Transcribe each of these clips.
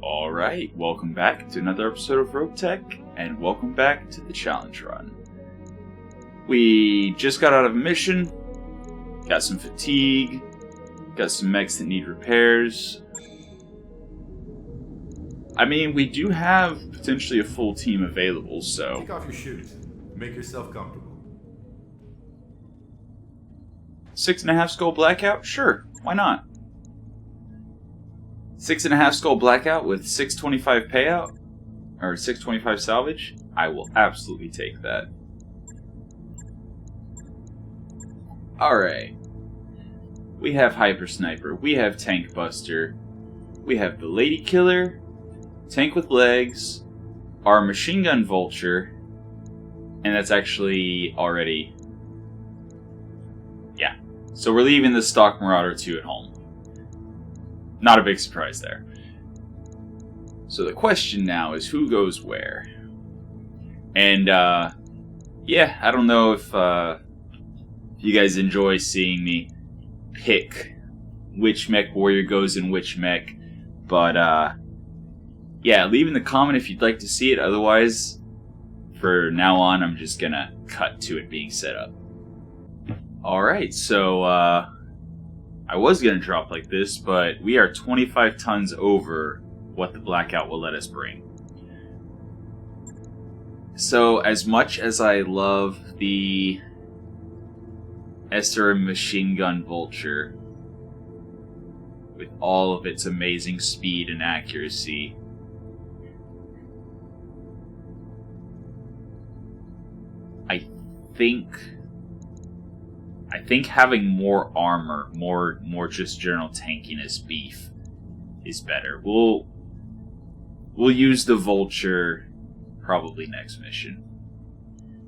Alright, welcome back to another episode of Roguetech, and welcome back to the challenge run. We just got out of a mission, got some fatigue, got some mechs that need repairs. I mean, we do have potentially a full team available, so... Take off your shoes. Make yourself comfortable. 6.5 skull blackout? Sure, why not? 6.5 skull blackout with 625 payout? Or 625 salvage? I will absolutely take that. Alright. We have Hyper Sniper, we have Tank Buster, we have the Lady Killer, Tank with Legs, our Machine Gun Vulture, and that's actually already... yeah. So we're leaving the stock Marauder 2 at home. Not a big surprise there. So the question now is who goes where? And, yeah, I don't know if you guys enjoy seeing me pick which mech warrior goes in which mech, but, yeah, leave in the comment if you'd like to see it. Otherwise, for now on, I'm just gonna cut to it being set up. Alright, so, I was going to drop like this, but we are 25 tons over what the blackout will let us bring. So, as much as I love the SR Machine Gun Vulture, with all of its amazing speed and accuracy, I think having more armor, more just general tankiness beef is better. We'll use the Vulture probably next mission.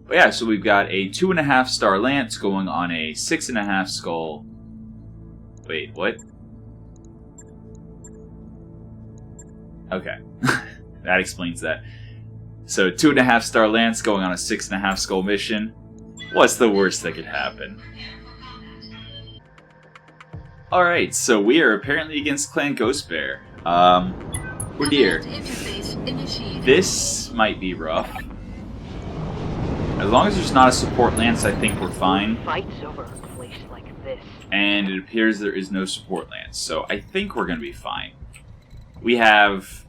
But yeah, so we've got a 2.5 star Lance going on a 6.5 skull. Wait, what? Okay. That explains that. So 2.5 star Lance going on a 6.5 skull mission. What's the worst that could happen? Alright, so we are apparently against Clan Ghost Bear. Oh dear. This might be rough. As long as there's not a support lance, I think we're fine. Fights over a place like this. And it appears there is no support lance, so I think we're gonna be fine. We have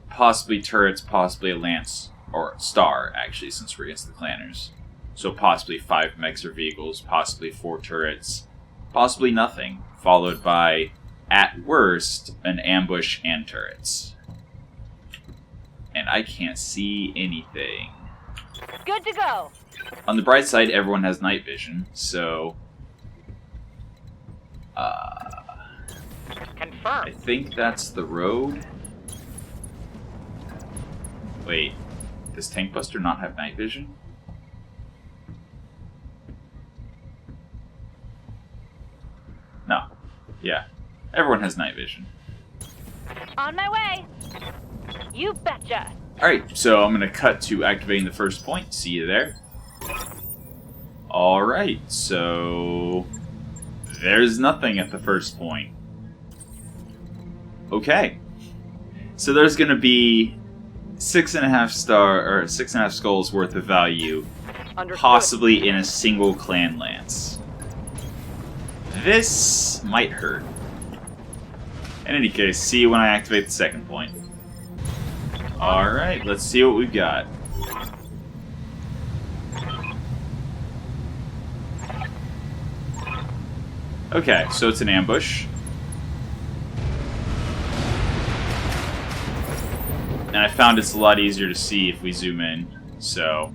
possibly turrets, possibly a lance, or star, actually, since we're against the clanners. So possibly 5 mechs or vehicles, possibly 4 turrets, possibly nothing, followed by, at worst, an ambush and turrets. And I can't see anything. Good to go. On the bright side, everyone has night vision, so... Confirm. I think that's the road. Wait, does Tank Buster not have night vision? No. Yeah. Everyone has night vision. On my way. You betcha. Alright, so I'm going to cut to activating the first point. See you there. Alright, so... there's nothing at the first point. Okay. So there's going to be 6.5 star, or 6.5 skulls worth of value, Understood. possibly in a single clan lance. This might hurt. In any case, see you when I activate the second point. Alright, let's see what we've got. Okay, so it's an ambush. And I found it's a lot easier to see if we zoom in, so...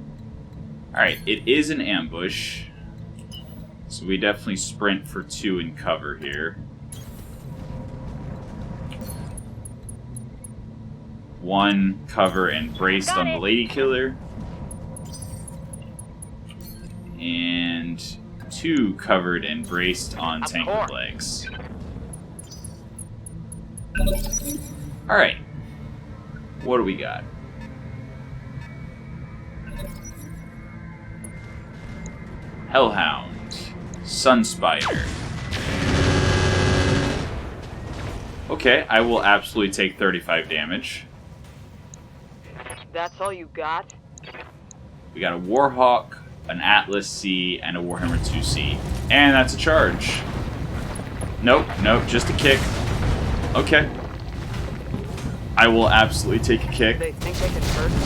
Alright, it is an ambush. So we definitely sprint for 2 in cover here. 1 cover and braced on the Lady Killer. And 2 covered and braced on Tank with Legs. Alright. What do we got? Hellhound. Sunspider. Okay, I will absolutely take 35 damage. That's all you got? We got a Warhawk, an Atlas C, and a Warhammer 2C. And that's a charge. Nope, nope, just a kick. Okay. I will absolutely take a kick. They think they can hurt me?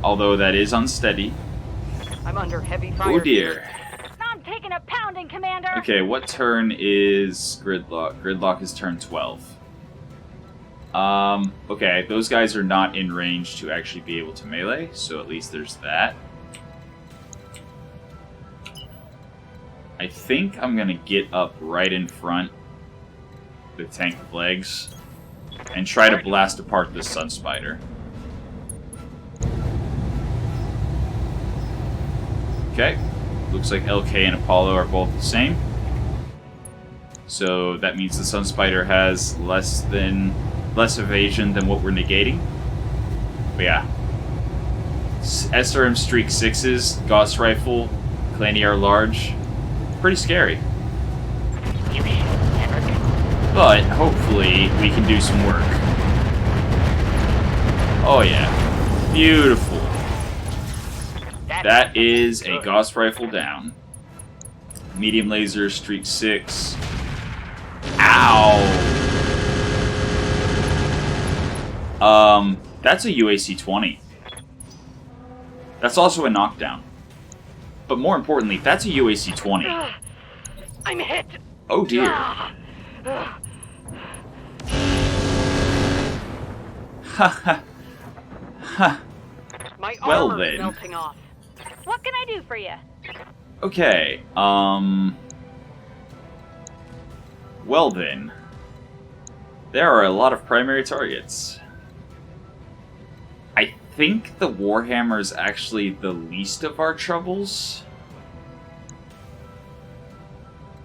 Although that is unsteady. I'm under heavy fire. Oh dear. I'm taking a pounding, Commander! Okay, what turn is Gridlock? Gridlock is turn 12. Okay, those guys are not in range to actually be able to melee, so at least there's that. I think I'm gonna get up right in front with tank of legs and try to blast apart this Sun Spider. Okay, looks like LK and Apollo are both the same. So that means the Sun Spider has less evasion than what we're negating. But yeah. SRM Streak 6s, Gauss Rifle, Clanier Large. Pretty scary. But hopefully we can do some work. Oh yeah. Beautiful. That is a Gauss Rifle down. Medium laser, Streak 6. Ow! That's a UAC 20. That's also a knockdown. But more importantly, that's a UAC 20. I'm hit! Oh dear. Ha ha. My Well armor's then. melting off. What can I do for you? Okay, well then. There are a lot of primary targets. I think the Warhammer is actually the least of our troubles.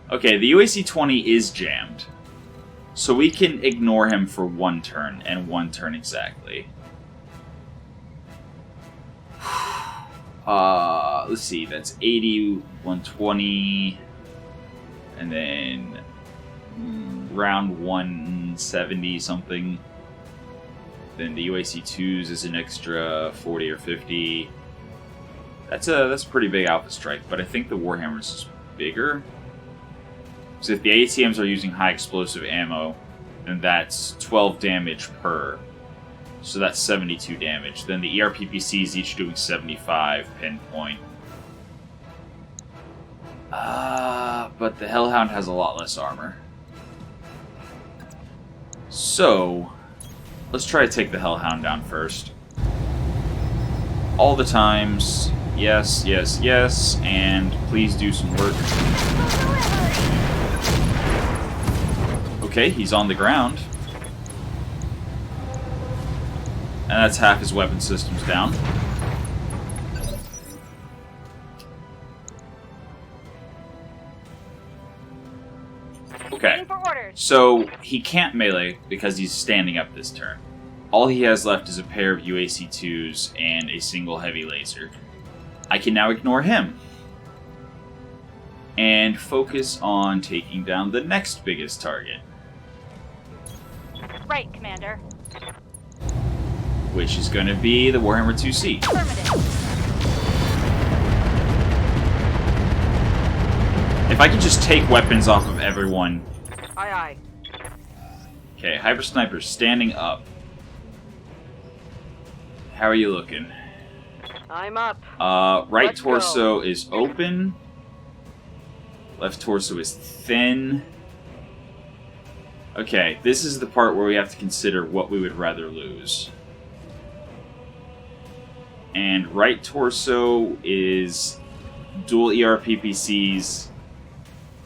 Okay, the UAC 20 is jammed. So we can ignore him for one turn, and one turn exactly. Let's see, that's 80, 120, and then round 170 something. Then the UAC 2s is an extra 40 or 50. That's a pretty big alpha strike, but I think the Warhammer's is bigger. So if the ATMs are using high explosive ammo, then that's 12 damage per. So that's 72 damage. Then the ERPPCs each doing 75 pinpoint. But the Hellhound has a lot less armor. So, let's try to take the Hellhound down first. All the times. Yes, yes, yes. And please do some work. Okay, he's on the ground. And that's half his weapon systems down. Okay, so he can't melee because he's standing up this turn. All he has left is a pair of UAC 2s and a single heavy laser. I can now ignore him and focus on taking down the next biggest target. Right, Commander. Which is going to be the Warhammer 2C. Affirmative. If I could just take weapons off of everyone. Aye, aye. Okay, Hyper Sniper standing up. How are you looking? I'm up. Right Let's torso is open. Left torso is thin. Okay, this is the part where we have to consider what we would rather lose. And right torso is dual ERPPCs,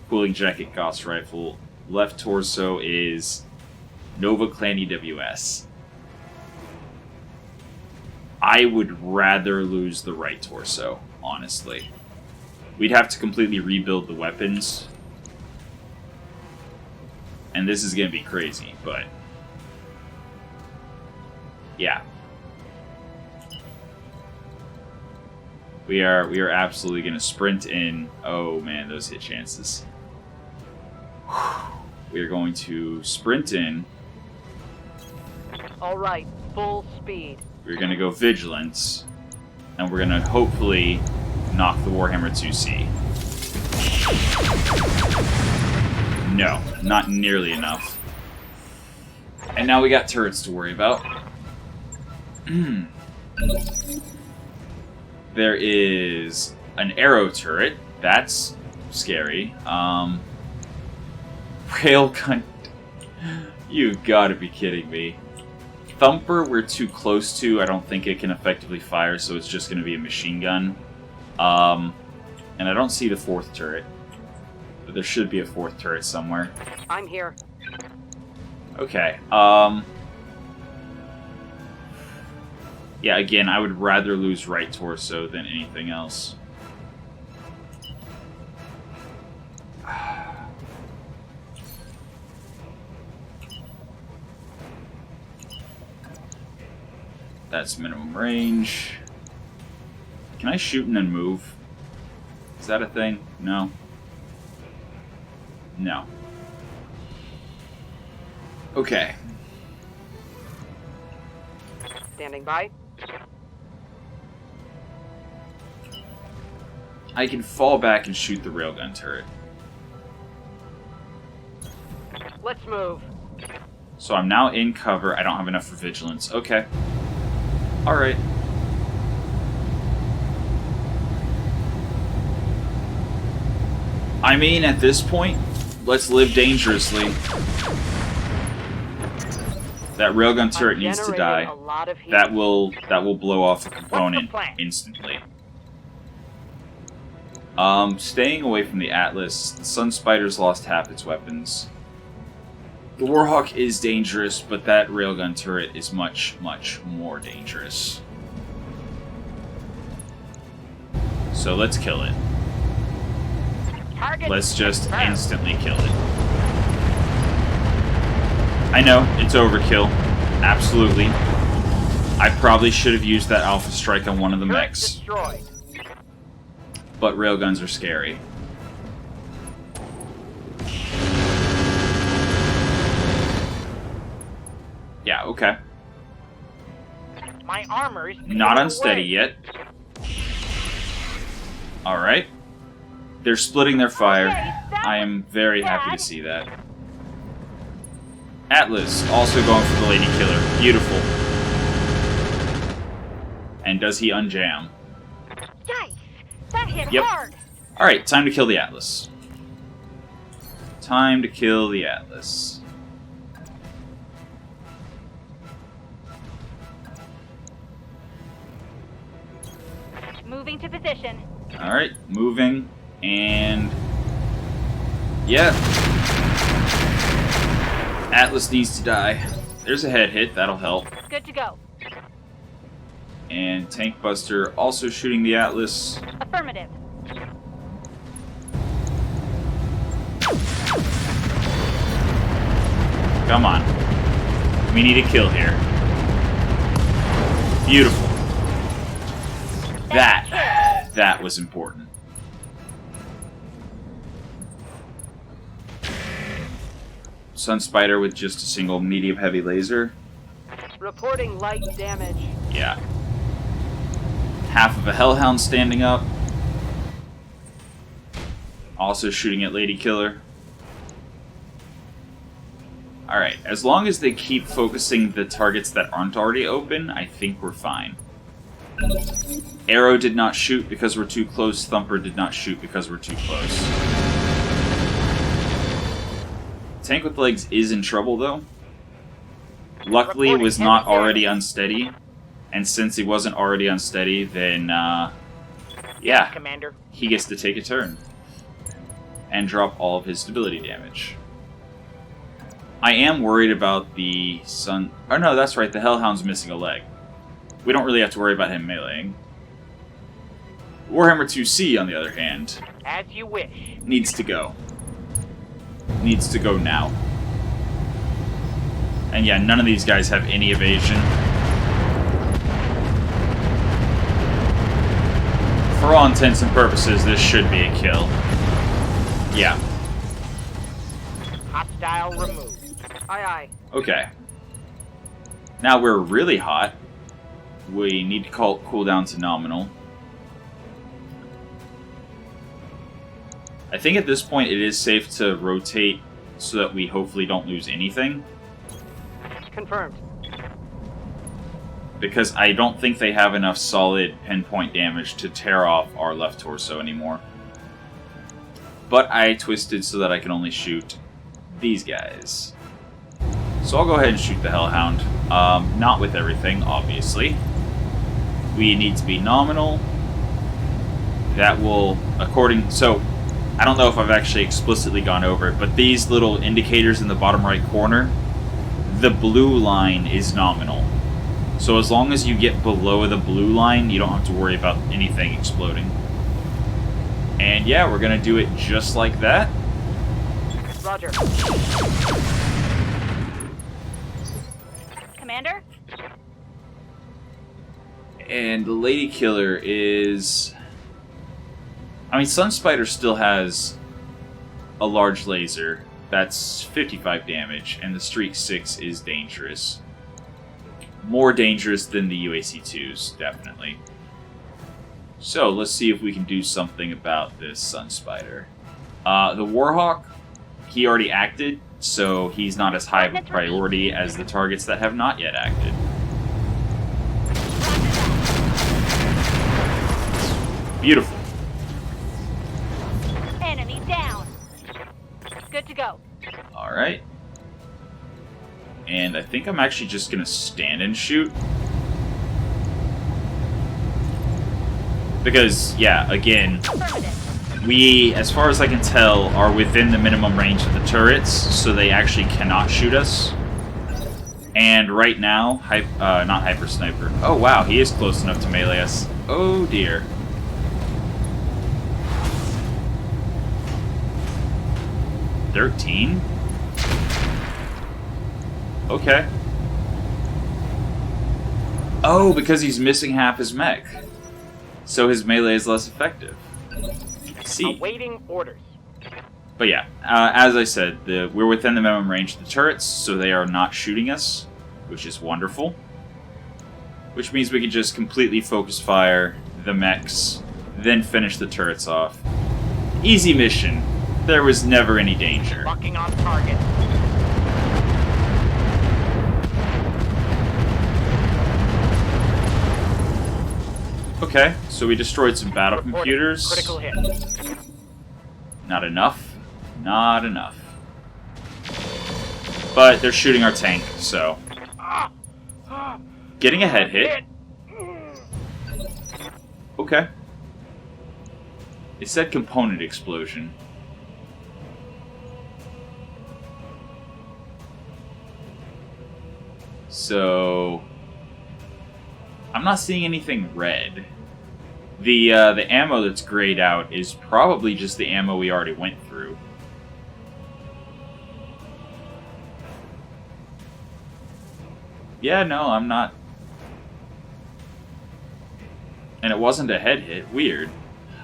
cooling jacket, Gauss rifle. Left torso is Nova Clan EWS. I would rather lose the right torso, honestly. We'd have to completely rebuild the weapons. And this is going to be crazy, but... yeah. We are absolutely going to sprint in. Oh man, those hit chances. We are going to sprint in. All right, full speed. We're going to go vigilance. And we're going to hopefully knock the Warhammer 2C. No, not nearly enough. And now we got turrets to worry about. There is an arrow turret. That's scary. Railgun. You gotta be kidding me. Thumper we're too close to. I don't think it can effectively fire, so it's just gonna be a machine gun. And I don't see the fourth turret. But there should be a fourth turret somewhere. I'm here. Okay, yeah, again, I would rather lose right torso than anything else. That's minimum range. Can I shoot and then move? Is that a thing? No. No. Okay. Standing by. I can fall back and shoot the railgun turret. Let's move. So I'm now in cover. I don't have enough for vigilance. Okay. Alright. I mean, at this point, let's live dangerously. That railgun turret needs to die. That will blow off a component instantly. Staying away from the Atlas. The Sun Spider's lost half its weapons. The Warhawk is dangerous, but that railgun turret is much, much more dangerous. So let's kill it. Let's just instantly kill it. I know, it's overkill. Absolutely. I probably should have used that Alpha Strike on one of the mechs. But railguns are scary. Yeah, okay. My armor's not unsteady yet. Alright. They're splitting their fire. I am very happy to see that. Atlas also going for the Lady Killer. Beautiful. And does he unjam? Yikes! That hit Yep. hard. Alright, time to kill the Atlas. Time to kill the Atlas. Moving to position. Alright, moving. And... yeah. Atlas needs to die. There's a head hit, that'll help. Good to go. And Tank Buster also shooting the Atlas. Affirmative. Come on. We need a kill here. Beautiful. That was important. Sun Spider with just a single medium heavy laser. Reporting light damage. Yeah. Half of a Hellhound standing up. Also shooting at Lady Killer. Alright, as long as they keep focusing the targets that aren't already open, I think we're fine. Arrow did not shoot because we're too close. Thumper did not shoot because we're too close. Tank with Legs is in trouble, though. Luckily, it was not already unsteady. And since he wasn't already unsteady, then, yeah, Commander. he gets to take a turn. And drop all of his stability damage. I am worried about the Sun... oh no, that's right, the Hellhound's missing a leg. We don't really have to worry about him meleeing. Warhammer 2C, on the other hand, As you wish. needs to go. Needs to go now. And yeah, none of these guys have any evasion. For all intents and purposes, this should be a kill. Yeah. Hostile Personnel removed. Aye, aye. Okay. Now we're really hot. We need to cool down to nominal. I think at this point it is safe to rotate so that we hopefully don't lose anything. Confirmed. Because I don't think they have enough solid pinpoint damage to tear off our left torso anymore. But I twisted so that I can only shoot these guys. So I'll go ahead and shoot the Hellhound. Not with everything, obviously. We need to be nominal. That will, so I don't know if I've actually explicitly gone over it, but these little indicators in the bottom right corner, the blue line is nominal. So as long as you get below the blue line, you don't have to worry about anything exploding. And yeah, we're going to do it just like that. Roger. Commander? And the Lady Killer is... I mean, Sun Spider still has a large laser. That's 55 damage, and the Streak 6 is dangerous. More dangerous than the UAC-2s, definitely. So, let's see if we can do something about this Sun Spider. The Warhawk, he already acted, so he's not as high of a priority as the targets that have not yet acted. Beautiful. Enemy down. Good to go. Alright. And I think I'm actually just going to stand and shoot. Because, yeah, again, we, as far as I can tell, are within the minimum range of the turrets, so they actually cannot shoot us. And right now, not Hyper Sniper. Oh wow, he is close enough to melee us. Oh dear. $13? Okay. Oh, because he's missing half his mech. So his melee is less effective. I see. Awaiting orders. But yeah, as I said, we're within the minimum range of the turrets, so they are not shooting us, which is wonderful. Which means we can just completely focus fire the mechs, then finish the turrets off. Easy mission. There was never any danger. Locking on target. Okay, so we destroyed some battle computers. Critical hit. Not enough. Not enough. But they're shooting our tank, so... Getting a head hit. Okay. It said component explosion. So... I'm not seeing anything red. The ammo that's grayed out is probably just the ammo we already went through. Yeah, no, I'm not... And it wasn't a head hit. Weird.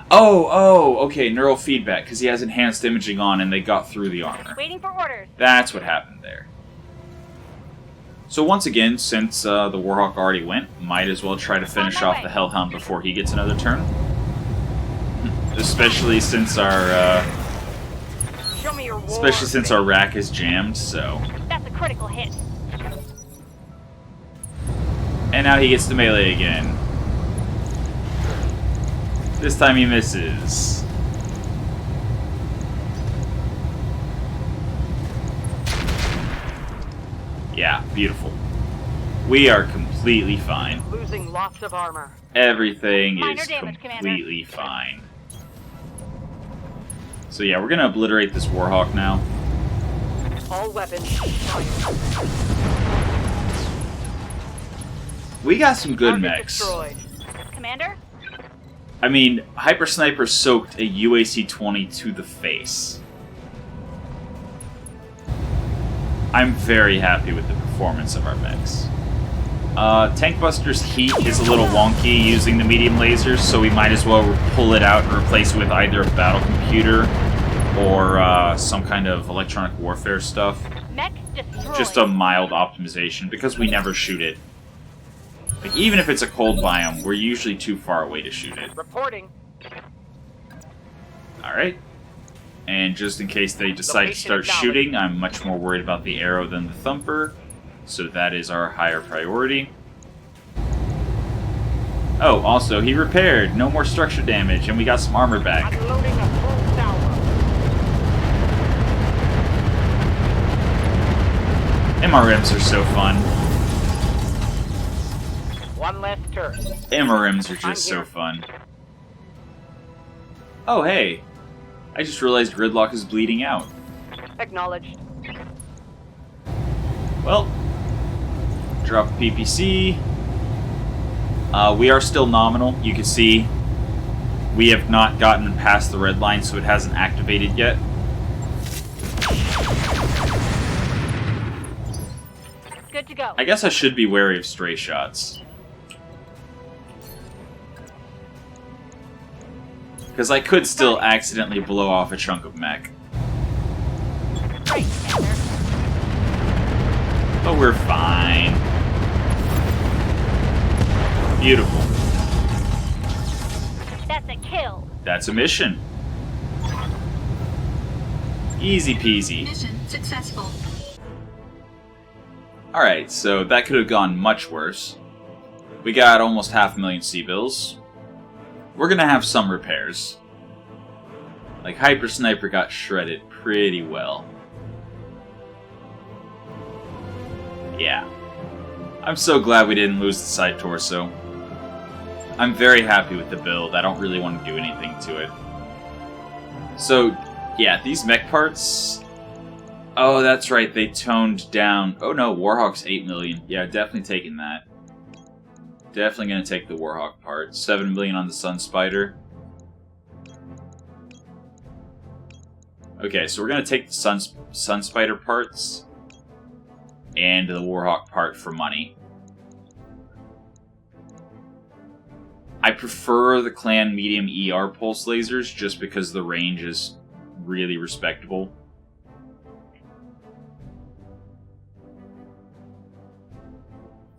Oh, okay, neural feedback, because he has enhanced imaging on and they got through the armor. Waiting for orders. That's what happened there. So once again, since the Warhawk already went, might as well try to finish off the Hellhound before he gets another turn. Especially since our Show me your war, especially since our rack is jammed, so. That's a critical hit. And now he gets the melee again. This time he misses. Yeah, beautiful. We are completely fine. Losing lots of armor. Everything Minor is damage, completely fine. So yeah, we're gonna obliterate this Warhawk now. All weapons. We got some good Target mechs. destroyed. Commander? I mean, Hyper Sniper soaked a UAC-20 to the face. I'm very happy with the performance of our mechs. Tank Buster's heat is a little wonky using the medium lasers, so we might as well pull it out and replace it with either a battle computer or some kind of electronic warfare stuff. Mech destroyed. just a mild optimization because we never shoot it. Like, even if it's a cold biome, we're usually too far away to shoot it. Reporting. Alright. And just in case they decide to start shooting, I'm much more worried about the arrow than the thumper. So that is our higher priority. Oh, also, he repaired. No more structure damage, and we got some armor back. Unloading a full salvo. MRMs are so fun. One less turret. MRMs are just so fun. Oh, hey. I just realized Gridlock is bleeding out. Acknowledged. Well, drop PPC. We are still nominal. You can see we have not gotten past the red line, so it hasn't activated yet. Good to go. I guess I should be wary of stray shots. Because I could still accidentally blow off a chunk of mech. Right, Commander. But we're fine. Beautiful. That's a kill. That's a mission. Easy peasy. Mission successful. Alright, so that could have gone much worse. We got almost 500,000 C-bills. We're gonna have some repairs. Like, Hyper Sniper got shredded pretty well. Yeah. I'm so glad we didn't lose the side torso. I'm very happy with the build. I don't really want to do anything to it. So, yeah, these mech parts... Oh, that's right, they toned down... Oh no, Warhawk's 8 million. Yeah, definitely taking that. Definitely going to take the Warhawk part. 7 million on the Sun Spider. Okay, so we're going to take the Sun Spider parts and the Warhawk part for money. I prefer the Clan Medium ER pulse lasers just because the range is really respectable.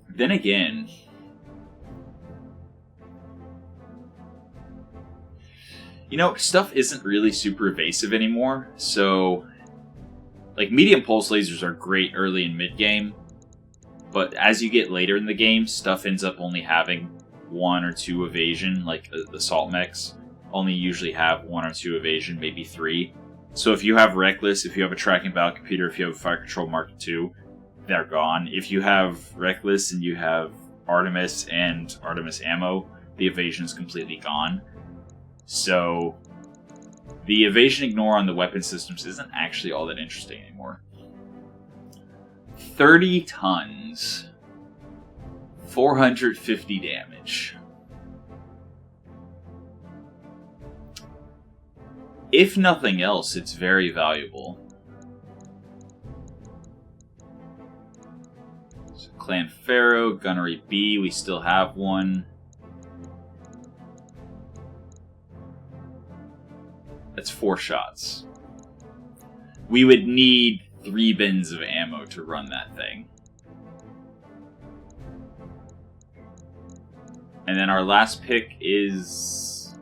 Then again... You know, stuff isn't really super evasive anymore, so... Like, medium pulse lasers are great early and mid-game, but as you get later in the game, stuff ends up only having 1 or 2 evasion, like the assault mechs only usually have 1 or 2 evasion, maybe 3. So if you have Reckless, if you have a tracking battle computer, if you have a Fire Control Mark II, they're gone. If you have Reckless and you have Artemis and Artemis ammo, the evasion is completely gone. So, the evasion ignore on the weapon systems isn't actually all that interesting anymore. 30 tons. 450 damage. If nothing else, it's very valuable. So Clan Pharaoh, Gunnery B, we still have one. That's 4 shots. We would need 3 bins of ammo to run that thing. And then our last pick is...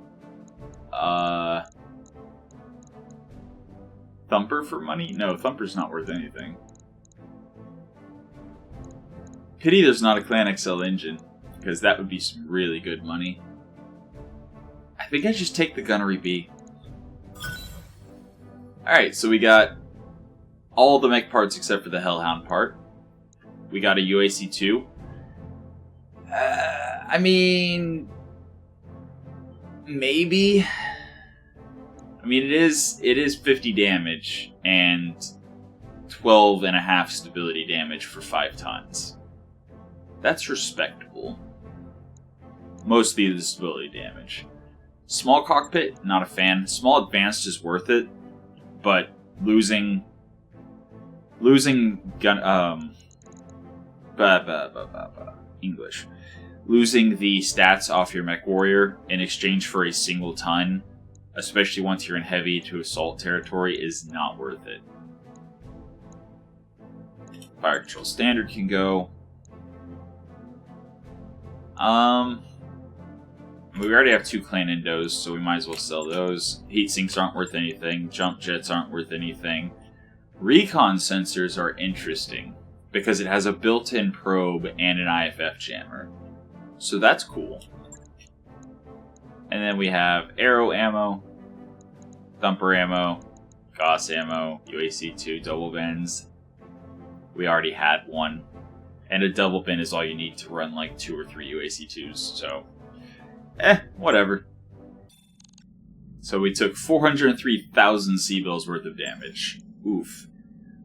Thumper for money? No, Thumper's not worth anything. Pity there's not a Clan XL engine, because that would be some really good money. I think I just take the Gunnery B. Alright, so we got all the mech parts except for the Hellhound part. We got a UAC-2. I mean... Maybe... I mean, it is 50 damage and 12.5 stability damage for 5 tons. That's respectable. Mostly the stability damage. Small cockpit, not a fan. Small advanced is worth it. But losing English. Losing the stats off your mech warrior in exchange for a single ton, especially once you're in heavy to assault territory, is not worth it. Fire Control Standard can go. We already have 2 clan endos, so we might as well sell those. Heat sinks aren't worth anything. Jump jets aren't worth anything. Recon sensors are interesting because it has a built-in probe and an IFF jammer. So that's cool. And then we have arrow ammo, thumper ammo, Gauss ammo, UAC-2 double bins. We already had one. And a double bin is all you need to run like 2 or 3 UAC-2s, so... whatever. So we took 403,000 C-bills worth of damage. Oof.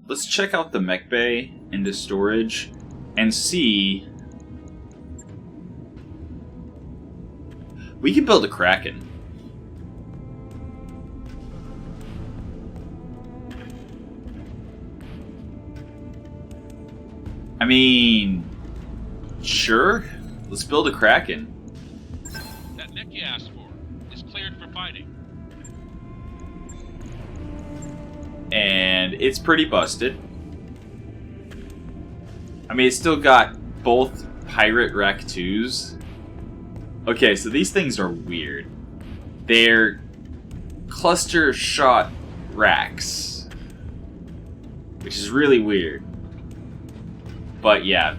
Let's check out the mech bay into storage and see... We can build a Kraken. I mean... Sure. Let's build a Kraken. That mech you asked for is cleared for fighting. And it's pretty busted. I mean, it's still got both pirate Rec 2s. Okay, so these things are weird. They're cluster shot racks, which is really weird. But yeah,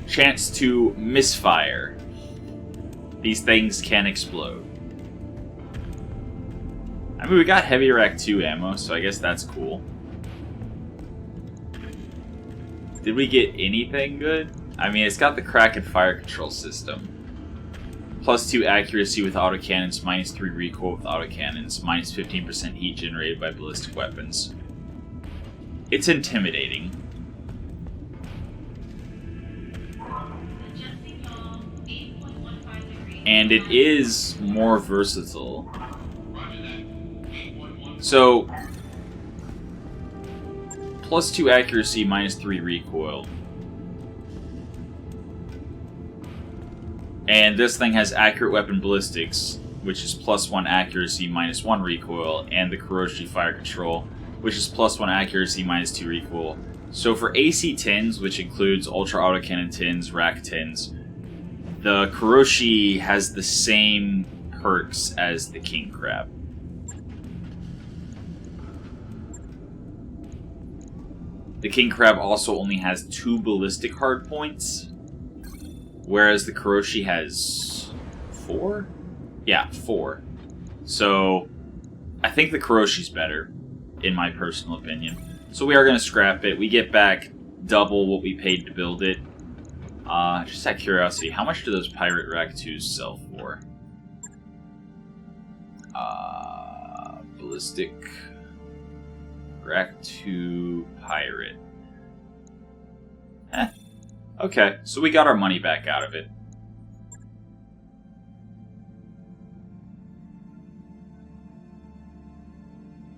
chance to misfire. These things can explode. I mean, we got heavy Rack 2 ammo, so I guess that's cool. Did we get anything good? I mean, it's got the Kraken fire control system. +2 accuracy with autocannons, -3 recoil with autocannons, -15% heat generated by ballistic weapons. It's intimidating. And it is more versatile. So, +2 accuracy, -3 recoil. And this thing has accurate weapon ballistics, which is +1 accuracy, -1 recoil, and the Kuroshi fire control, which is +1 accuracy, -2 recoil. So for AC 10s, which includes ultra autocannon 10s, rack 10s, the Kuroshi has the same perks as the King Crab. The King Crab also only has 2 ballistic hardpoints, whereas the Kuroshi has 4? Yeah, 4. So, I think the Kuroshi's better, in my personal opinion. So we are going to scrap it. We get back double what we paid to build it. Just out of curiosity, how much do those Pirate Rack 2s sell for? Ballistic Rack 2 Pirate. Okay, so we got our money back out of it.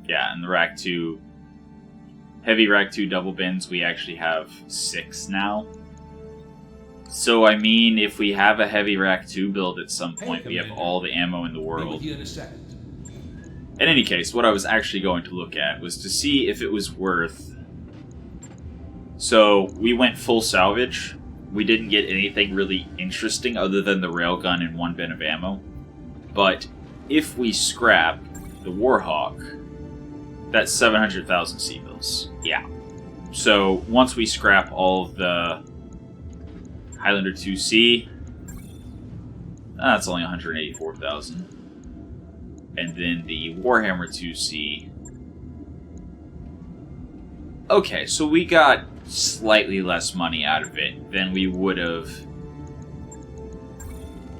Yeah, and the Rack 2, heavy Rack 2 double bins, we actually have 6 now. So, I mean, if we have a heavy Rack 2 build at some point, we have all the ammo in the world. In any case, what I was actually going to look at was to see if it was worth... So, we went full salvage. We didn't get anything really interesting other than the railgun and 1 bin of ammo. But if we scrap the Warhawk, that's 700,000 C-bills. Yeah. So, once we scrap all of the Highlander 2C, that's only 184,000. And then the Warhammer 2C. Okay, so we got slightly less money out of it than we would have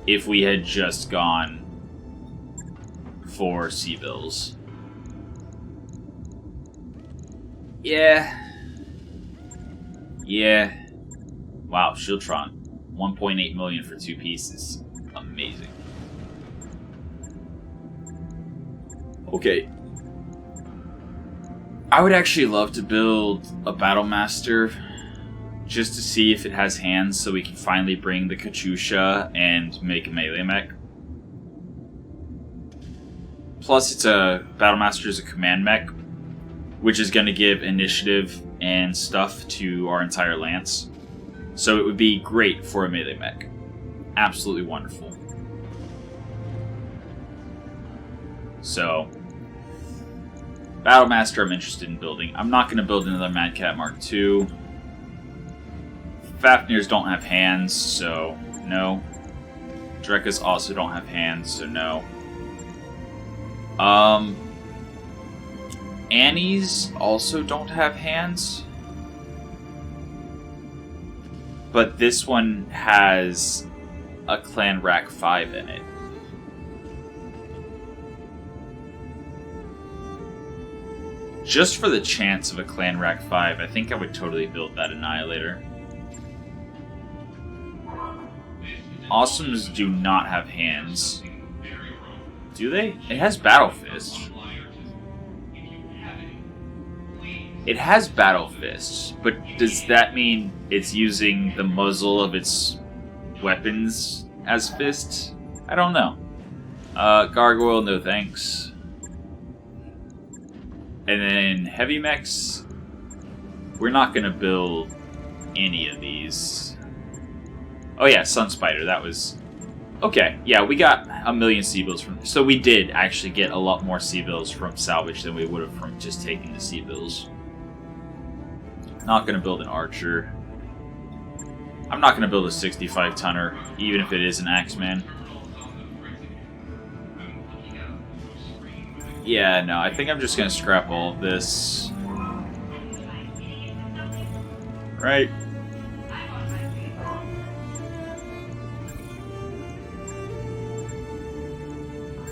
if we had just gone for C-bills. Yeah. Wow, Shieldtron. 1.8 million for 2 pieces. Amazing. Okay. I would actually love to build a Battlemaster just to see if it has hands so we can finally bring the Katyusha and make a melee mech. Plus, Battlemaster is a command mech, which is going to give initiative and stuff to our entire lance. So it would be great for a melee mech. Absolutely wonderful. So, Battlemaster I'm interested in building. I'm not going to build another MkIII Mark II. Fafnirs don't have hands, so no. Drekas also don't have hands, so no. Annies also don't have hands. But this one has a Clan Rack 5 in it. Just for the chance of a Clan Rack 5, I think I would totally build that Annihilator. Awesomes do not have hands. Do they? It has Battle Fists. It has Battle Fists, but does that mean it's using the muzzle of its weapons as fists? I don't know. Gargoyle, no thanks. And then heavy mechs, we're not going to build any of these. Oh yeah, Sun Spider, that was... Okay, yeah, we got 1,000,000 C-bills from... So we did actually get a lot more C-bills from salvage than we would have from just taking the C-bills. Not going to build an archer. I'm not going to build a 65-tonner, even if it is an Axeman. Yeah, no, I think I'm just going to scrap all of this. Right?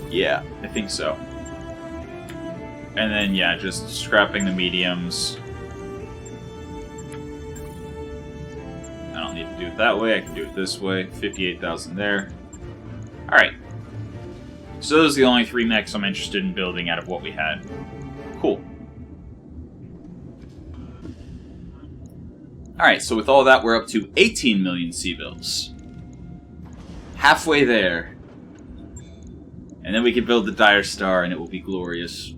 Yeah, I think so. And then, yeah, just scrapping the mediums. I don't need to do it that way, I can do it this way. 58,000 there. Alright. So those are the only 3 mechs I'm interested in building out of what we had. Cool. Alright, so with all that, we're up to 18 million C-bills. Halfway there. And then we can build the Dire Star and it will be glorious.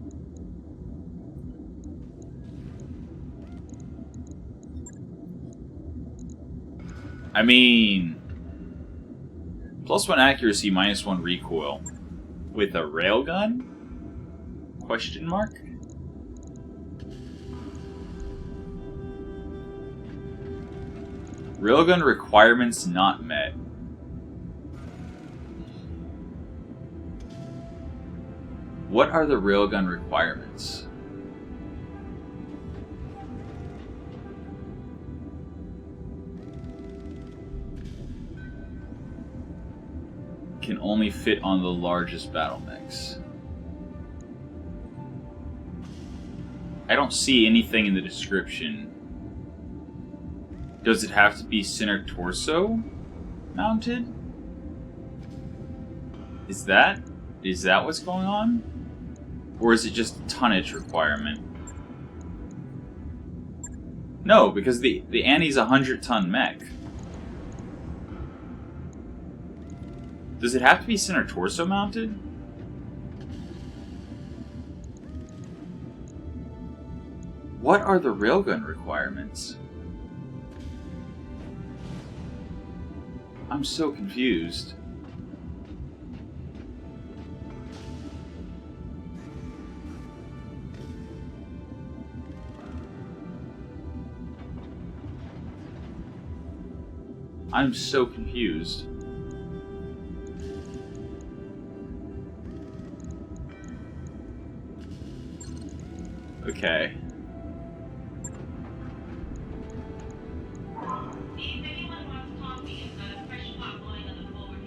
I mean... +1 accuracy, -1 recoil. With a railgun? Question mark? Railgun requirements not met. What are the railgun requirements? Can only fit on the largest battle mechs. I don't see anything in the description. Does it have to be center torso mounted? Is that what's going on? Or is it just a tonnage requirement? No, because the Annie's a 100-ton mech. Does it have to be center torso mounted? What are the railgun requirements? I'm so confused. I'm so confused. Okay.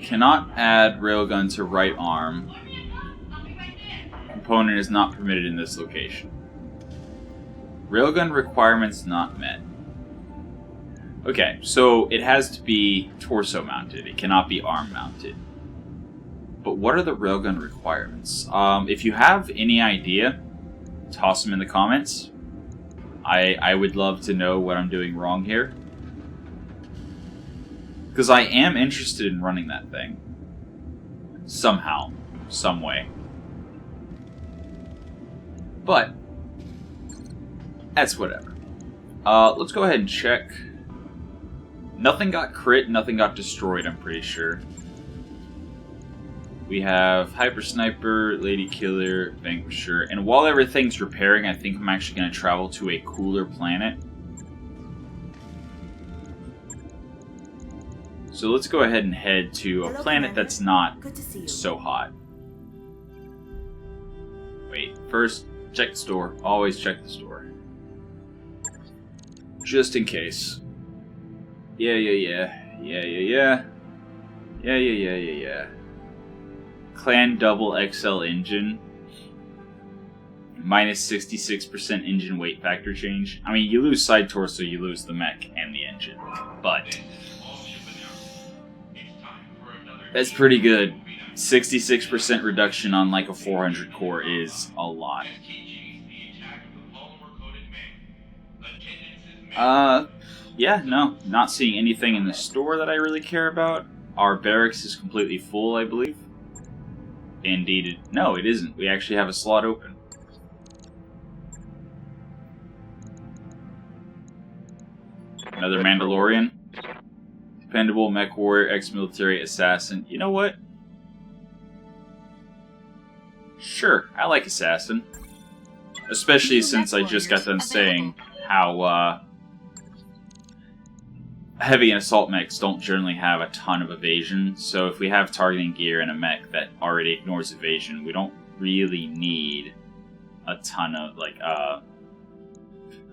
Cannot add railgun to right arm. Component is not permitted in this location. Railgun requirements not met. Okay, so it has to be torso mounted. It cannot be arm mounted. But what are the railgun requirements? If you have any idea, toss them in the comments. I would love to know what I'm doing wrong here. Because I am interested in running that thing. Somehow. Some way. But, that's whatever. Let's go ahead and check. Nothing got crit, nothing got destroyed, I'm pretty sure. We have Hyper Sniper, Lady Killer, Vanquisher, and while everything's repairing, I think I'm actually going to travel to a cooler planet. So let's go ahead and head to a planet that's not so hot. Wait, first, check the store. Always check the store. Just in case. Yeah. Clan double XL engine. Minus 66% engine weight factor change. I mean, you lose side torso, you lose the mech and the engine. But that's pretty good. 66% reduction on like a 400 core is a lot. Yeah, no, not seeing anything in the store that I really care about. Our barracks is completely full, I believe. Indeed, no, it isn't. We actually have a slot open. Another Mandalorian. Dependable mech warrior, ex-military assassin. You know what? Sure, I like assassin. Especially since I just got done saying how heavy and assault mechs don't generally have a ton of evasion. So if we have targeting gear and a mech that already ignores evasion, we don't really need a ton of like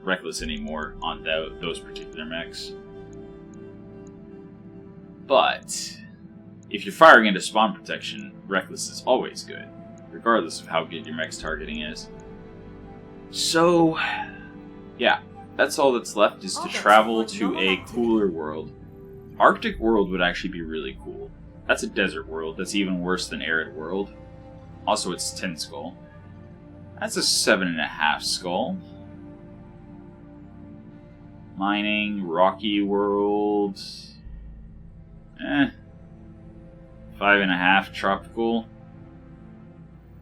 reckless anymore on those particular mechs. But if you're firing into spawn protection, reckless is always good, regardless of how good your mech's targeting is. So, yeah, that's all that's left is to travel to a cooler world. Arctic world would actually be really cool. That's a desert world. That's even worse than arid world. Also, it's 10 skull. That's a 7.5 skull. Mining, rocky world. 5.5 tropical.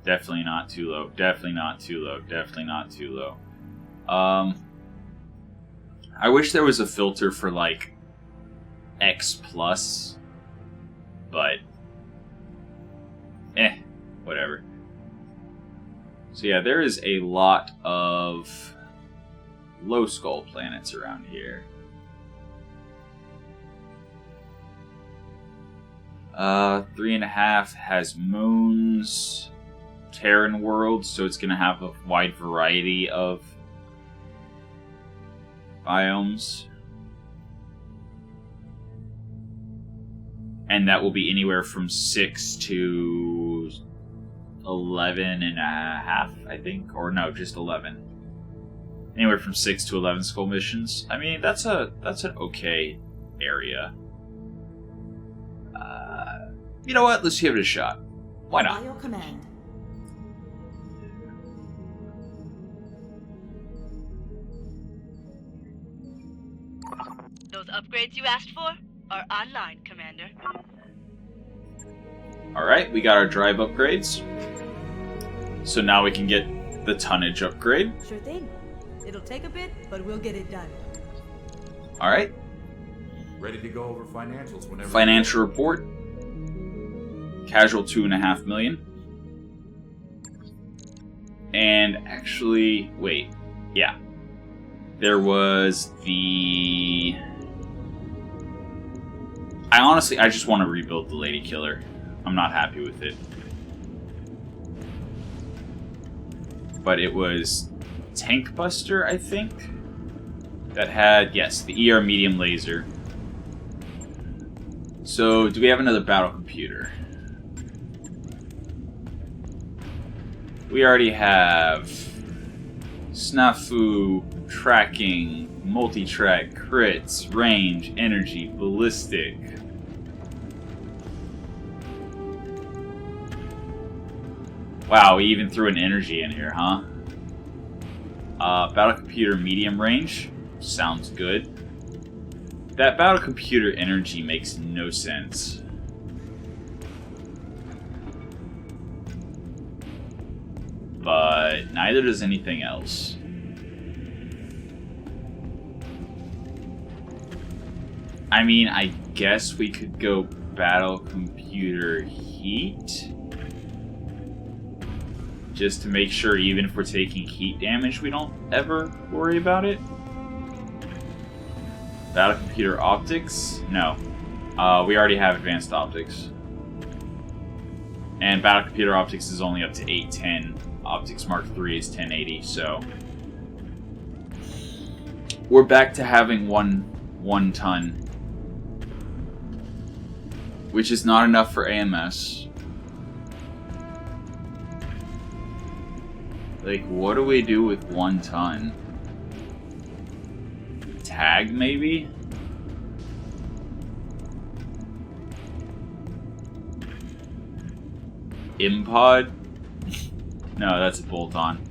Definitely not too low. Definitely not too low. Definitely not too low. I wish there was a filter for like X+, but whatever. So yeah, there is a lot of low skull planets around here. 3.5 has moons, Terran worlds, so it's going to have a wide variety of biomes. And that will be anywhere from 6 to 11.5, I think. Or no, just 11. Anywhere from 6 to 11 skull missions. I mean, that's an okay area. You know what? Let's give it a shot. Why not? By your command. Those upgrades you asked for are online, Commander. Alright, we got our drive upgrades. So now we can get the tonnage upgrade. Sure thing. It'll take a bit, but we'll get it done. Alright. Ready to go over financials whenever. Financial report. Casual 2.5 million. And actually, wait. Yeah. There was the... I just want to rebuild the Lady Killer. I'm not happy with it. But it was Tank Buster, I think, that had, yes, the ER medium laser. So, do we have another battle computer? We already have Snafu, tracking, multi-track, crits, range, energy, ballistic. Wow, we even threw an energy in here, huh? Battle computer medium range. Sounds good. That battle computer energy makes no sense. But neither does anything else. I mean, I guess we could go battle computer heat. Just to make sure, even if we're taking heat damage, we don't ever worry about it. Battle computer optics? No. We already have advanced optics. And battle computer optics is only up to 810. Optics Mark III is 1080, so... We're back to having one ton. Which is not enough for AMS. Like, what do we do with 1 ton? Tag, maybe? Impod? No, that's a bolt-on.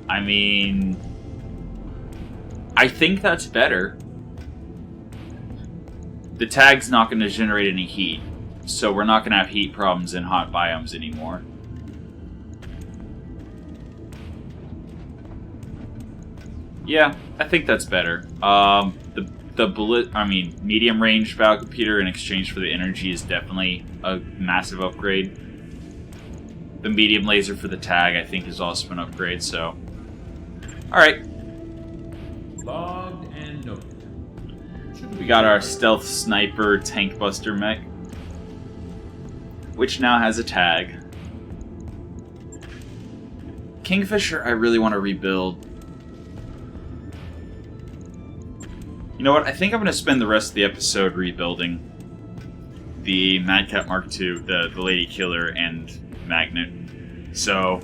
I mean... I think that's better. The tag's not going to generate any heat, so we're not going to have heat problems in hot biomes anymore. Yeah, I think that's better. The bullet, medium range battle computer in exchange for the energy is definitely a massive upgrade. The medium laser for the tag, I think, is also an upgrade, so... Alright. Logged and noted. We got our stealth sniper tank buster mech, which now has a tag. Kingfisher, I really want to rebuild. You know what? I think I'm going to spend the rest of the episode rebuilding the Madcat Mark II, the Lady Killer, and Magnet. So,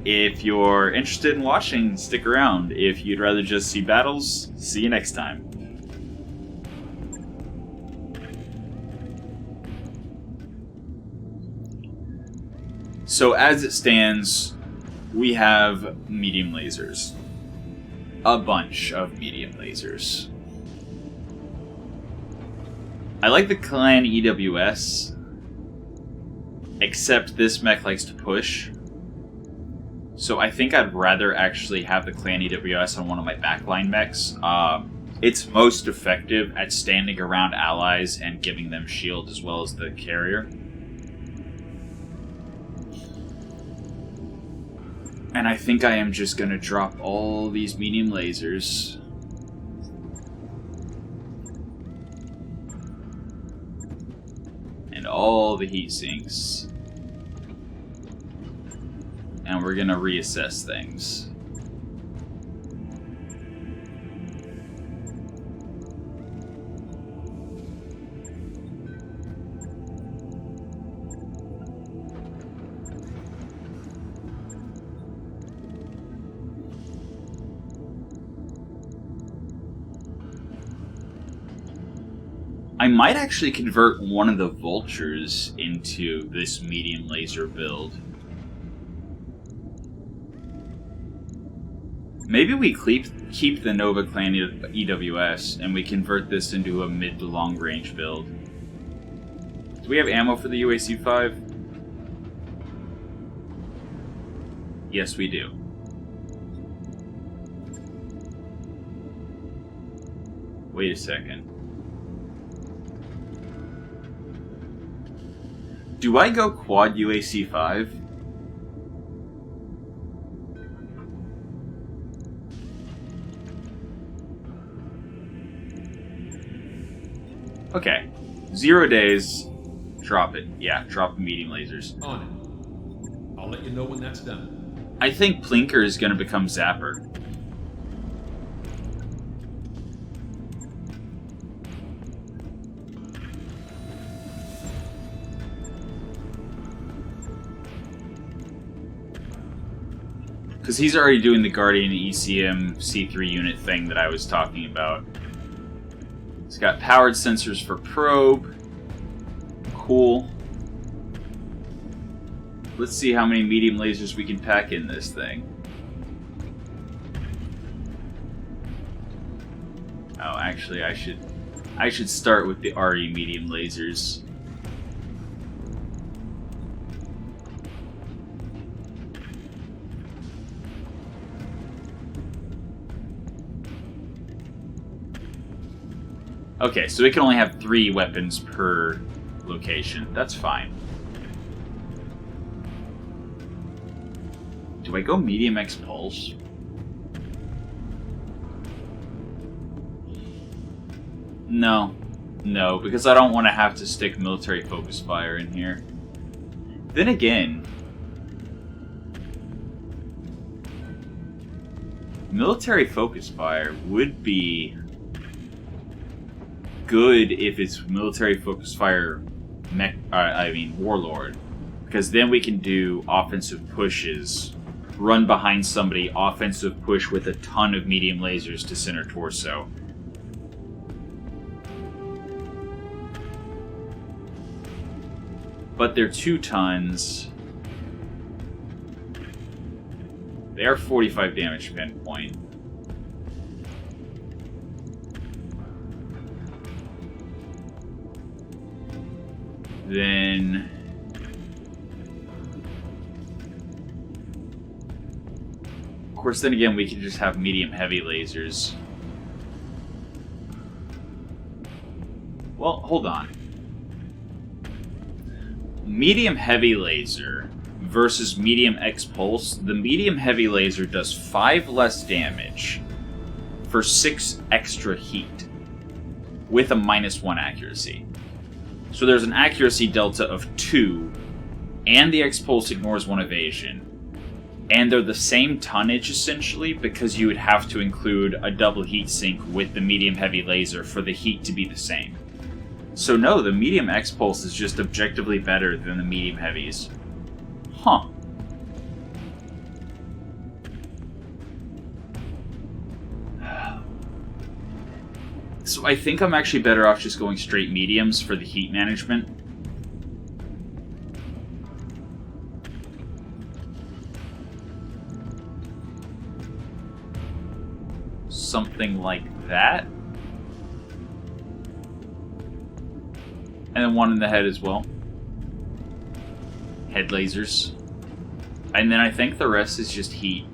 if you're interested in watching, stick around. If you'd rather just see battles, see you next time. So as it stands, we have medium lasers. A bunch of medium lasers. I like the Clan EWS, except this mech likes to push. So I think I'd rather actually have the Clan EWS on one of my backline mechs. It's most effective at standing around allies and giving them shield as well as the carrier. And I think I am just going to drop all these medium lasers. And all the heat sinks. And we're going to reassess things. I might actually convert one of the vultures into this medium laser build. Maybe we keep the Nova Clan EWS and we convert this into a mid to long range build. Do we have ammo for the UAC-5? Yes, we do. Wait a second. Do I go quad UAC-5? Okay. 0 days. Drop it. Yeah, drop the medium lasers. On it. I'll let you know when that's done. I think Plinker is going to become Zapper. Because he's already doing the Guardian ECM C3 unit thing that I was talking about. It's got powered sensors for probe. Cool. Let's see how many medium lasers we can pack in this thing. Oh, actually, I should start with the RE medium lasers. Okay, so it can only have 3 weapons per location. That's fine. Do I go medium X pulse? No. No, because I don't want to have to stick military focus fire in here. Then again, military focus fire would be good if it's military focus fire warlord, because then we can do offensive pushes, run behind somebody, offensive push with a ton of medium lasers to center torso. But they're 2 tons. They are 45 damage pinpoint. Then of course, then again, we can just have medium heavy lasers. Well, hold on. Medium heavy laser versus medium X pulse. The medium heavy laser does 5 less damage for 6 extra heat with a -1 accuracy. So there's an accuracy delta of 2, and the X pulse ignores 1 evasion. And they're the same tonnage essentially, because you would have to include a double heat sink with the medium heavy laser for the heat to be the same. So no, the medium X pulse is just objectively better than the medium heavies. Huh. So I think I'm actually better off just going straight mediums for the heat management. Something like that. And then 1 in the head as well. Head lasers. And then I think the rest is just heat.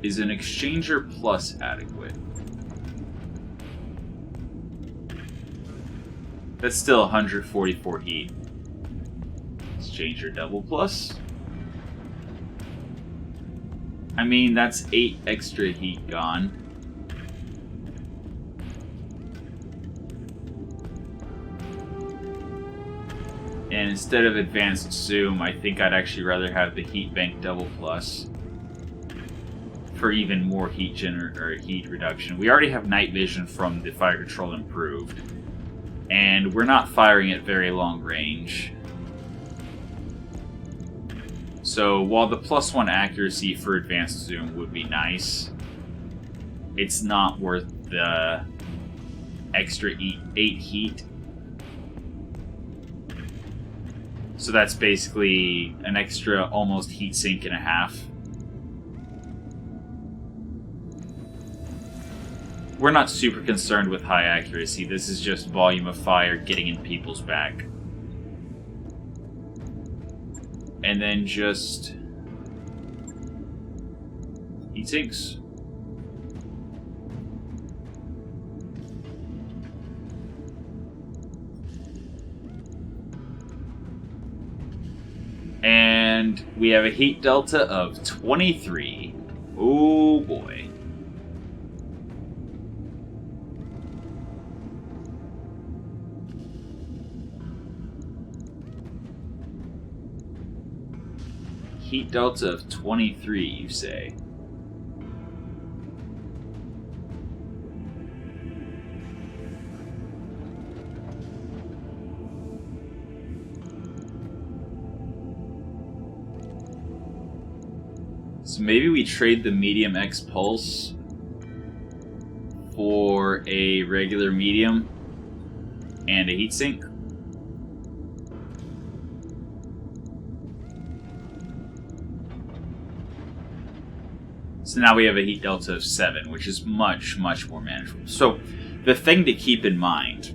Is an exchanger plus adequate? That's still 144 heat. Exchanger double plus? I mean, that's 8 extra heat gone. And instead of advanced zoom, I think I'd actually rather have the heat bank double plus for even more heat heat reduction. We already have night vision from the fire control improved, and we're not firing at very long range. So while the +1 accuracy for advanced zoom would be nice, it's not worth the extra 8 heat. So that's basically an extra almost heat sink and a half. We're not super concerned with high accuracy. This is just volume of fire getting in people's back. And then just heat sinks. And we have a heat delta of 23. Oh boy. Heat delta of 23, you say? So maybe we trade the medium X pulse for a regular medium and a heatsink. So now we have a heat delta of 7, which is much, much more manageable. So the thing to keep in mind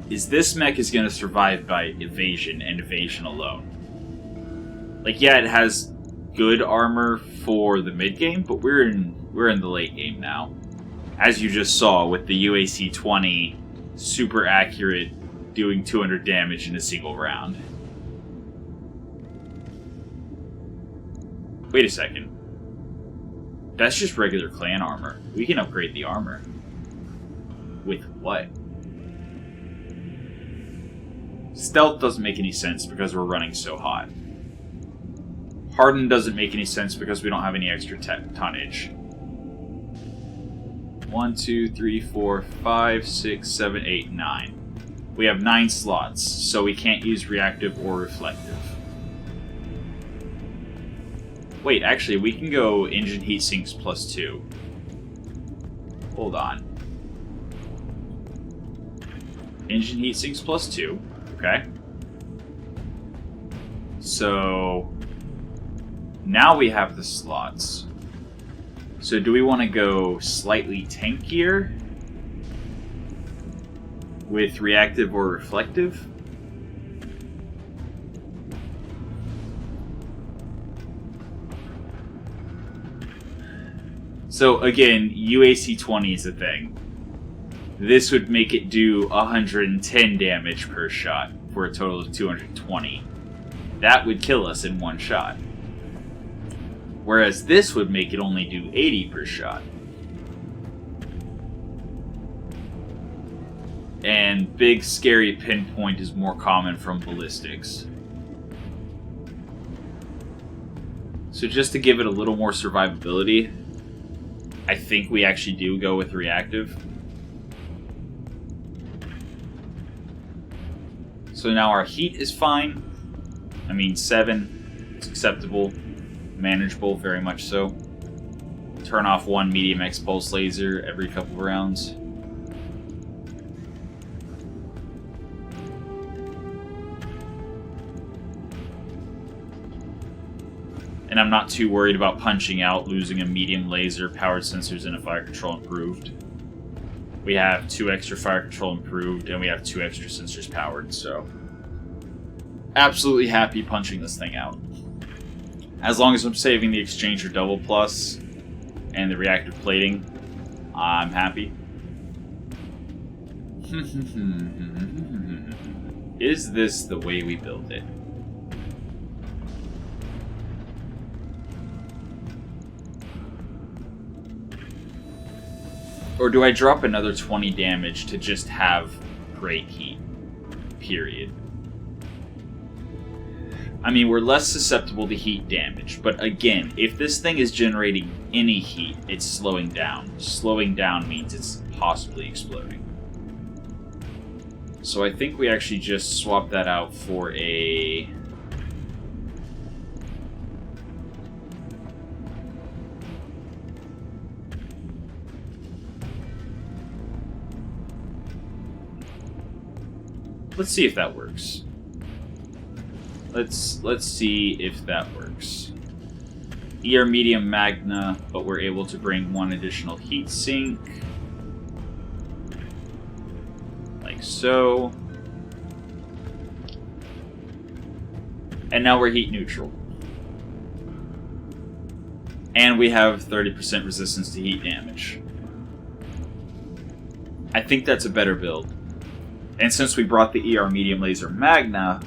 is this mech is going to survive by evasion and evasion alone. Like, yeah, it has good armor for the mid game, but we're in the late game now. As you just saw with the UAC-20, super accurate, doing 200 damage in a single round. Wait a second. That's just regular clan armor. We can upgrade the armor. With what? Stealth doesn't make any sense because we're running so hot. Harden doesn't make any sense because we don't have any extra tonnage. 1, 2, 3, 4, 5, 6, 7, 8, 9. We have 9 slots, so we can't use reactive or reflective. Wait, actually, we can go engine heat sinks +2. Hold on. Engine heat sinks +2. Okay. So now we have the slots. So do we want to go slightly tankier with reactive or reflective? So again, UAC-20 is a thing. This would make it do 110 damage per shot for a total of 220. That would kill us in one shot. Whereas this would make it only do 80 per shot. And big scary pinpoint is more common from ballistics. So just to give it a little more survivability, I think we actually do go with reactive. So now our heat is fine. I mean, 7, it's acceptable, manageable, very much so. Turn off 1 medium X pulse laser every couple of rounds. And I'm not too worried about punching out, losing a medium laser, powered sensors, and a fire control improved. We have 2 extra fire control improved, and we have 2 extra sensors powered, so absolutely happy punching this thing out. As long as I'm saving the Exchanger Double Plus and the reactive plating, I'm happy. Is this the way we build it? Or do I drop another 20 damage to just have great heat? Period. I mean, we're less susceptible to heat damage, but again, if this thing is generating any heat, it's slowing down. Slowing down means it's possibly exploding. So I think we actually just swap that out for a... Let's see if that works. Let's see if that works. ER medium magna, but we're able to bring 1 additional heat sink. Like so. And now we're heat neutral. And we have 30% resistance to heat damage. I think that's a better build. And since we brought the ER medium laser magna,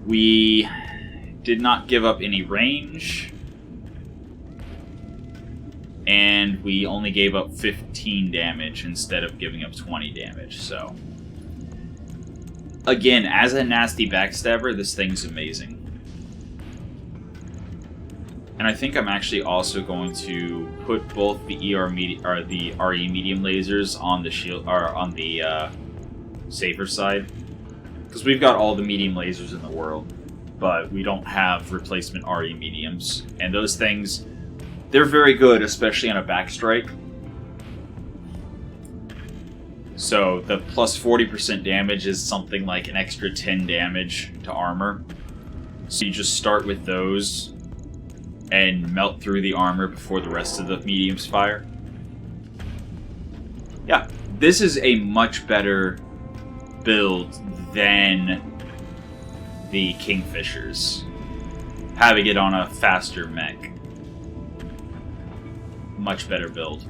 we did not give up any range, and we only gave up 15 damage instead of giving up 20 damage, so... Again, as a nasty backstabber, this thing's amazing. And I think I'm actually also going to put both the the RE medium lasers on the shield, or on the safer side. Because we've got all the medium lasers in the world, but we don't have replacement RE mediums. And those things, they're very good, especially on a backstrike. So the plus 40% damage is something like an extra 10 damage to armor. So you just start with those and melt through the armor before the rest of the mediums fire. Yeah, this is a much better build than the Kingfishers, having it on a faster mech. much better build.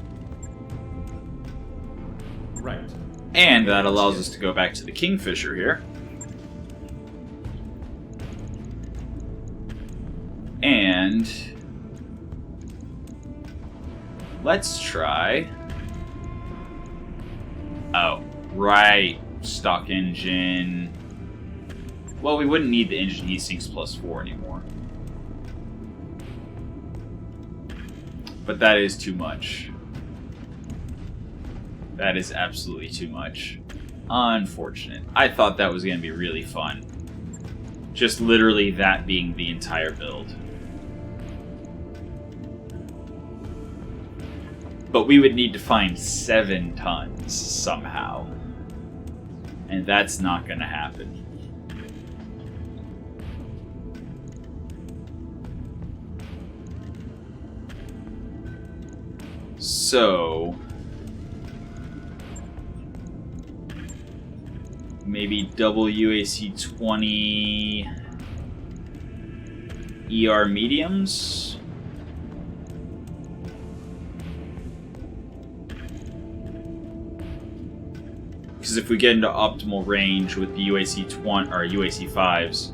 Right. And that allows us to go back to the Kingfisher here. And let's try... Oh, right. Stock engine. Well, we wouldn't need the engine heat sinks +4 anymore. But that is too much. That is absolutely too much. Unfortunate. I thought that was going to be really fun. Just literally that being the entire build. But we would need to find 7 tons somehow. And that's not going to happen. So... maybe double UAC 20 ER mediums? Because if we get into optimal range with the UAC 20 or UAC 5s,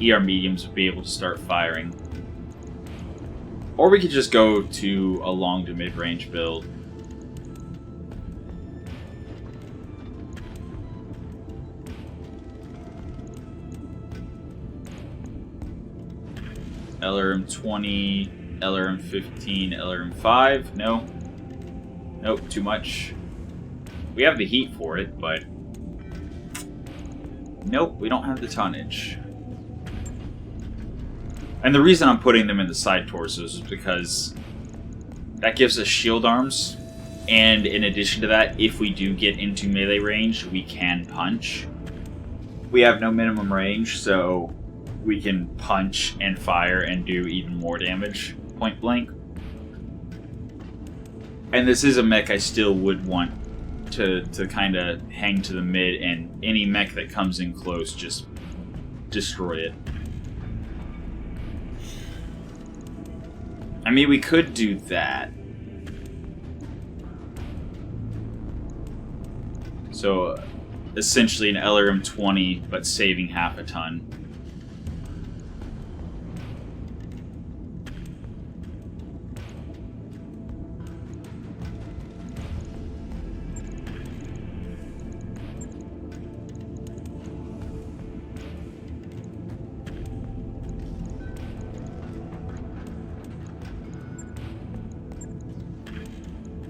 ER mediums would be able to start firing. Or we could just go to a long to mid-range build. LRM 20, LRM 15, LRM 5. No. Nope, too much. We have the heat for it, but... nope, we don't have the tonnage. And the reason I'm putting them in the side torsos is because that gives us shield arms. And in addition to that, if we do get into melee range, we can punch. We have no minimum range, so we can punch and fire and do even more damage point blank. And this is a mech I still would want to kind of hang to the mid, and any mech that comes in close, just destroy it. I mean, we could do that. So, essentially an LRM 20, but saving half a ton.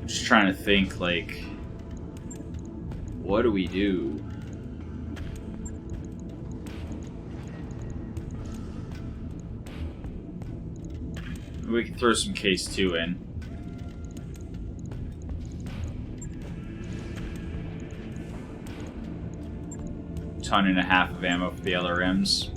Just trying to think, like, what do we do? We can throw some case 2 in. Ton and a half of ammo for the LRMs.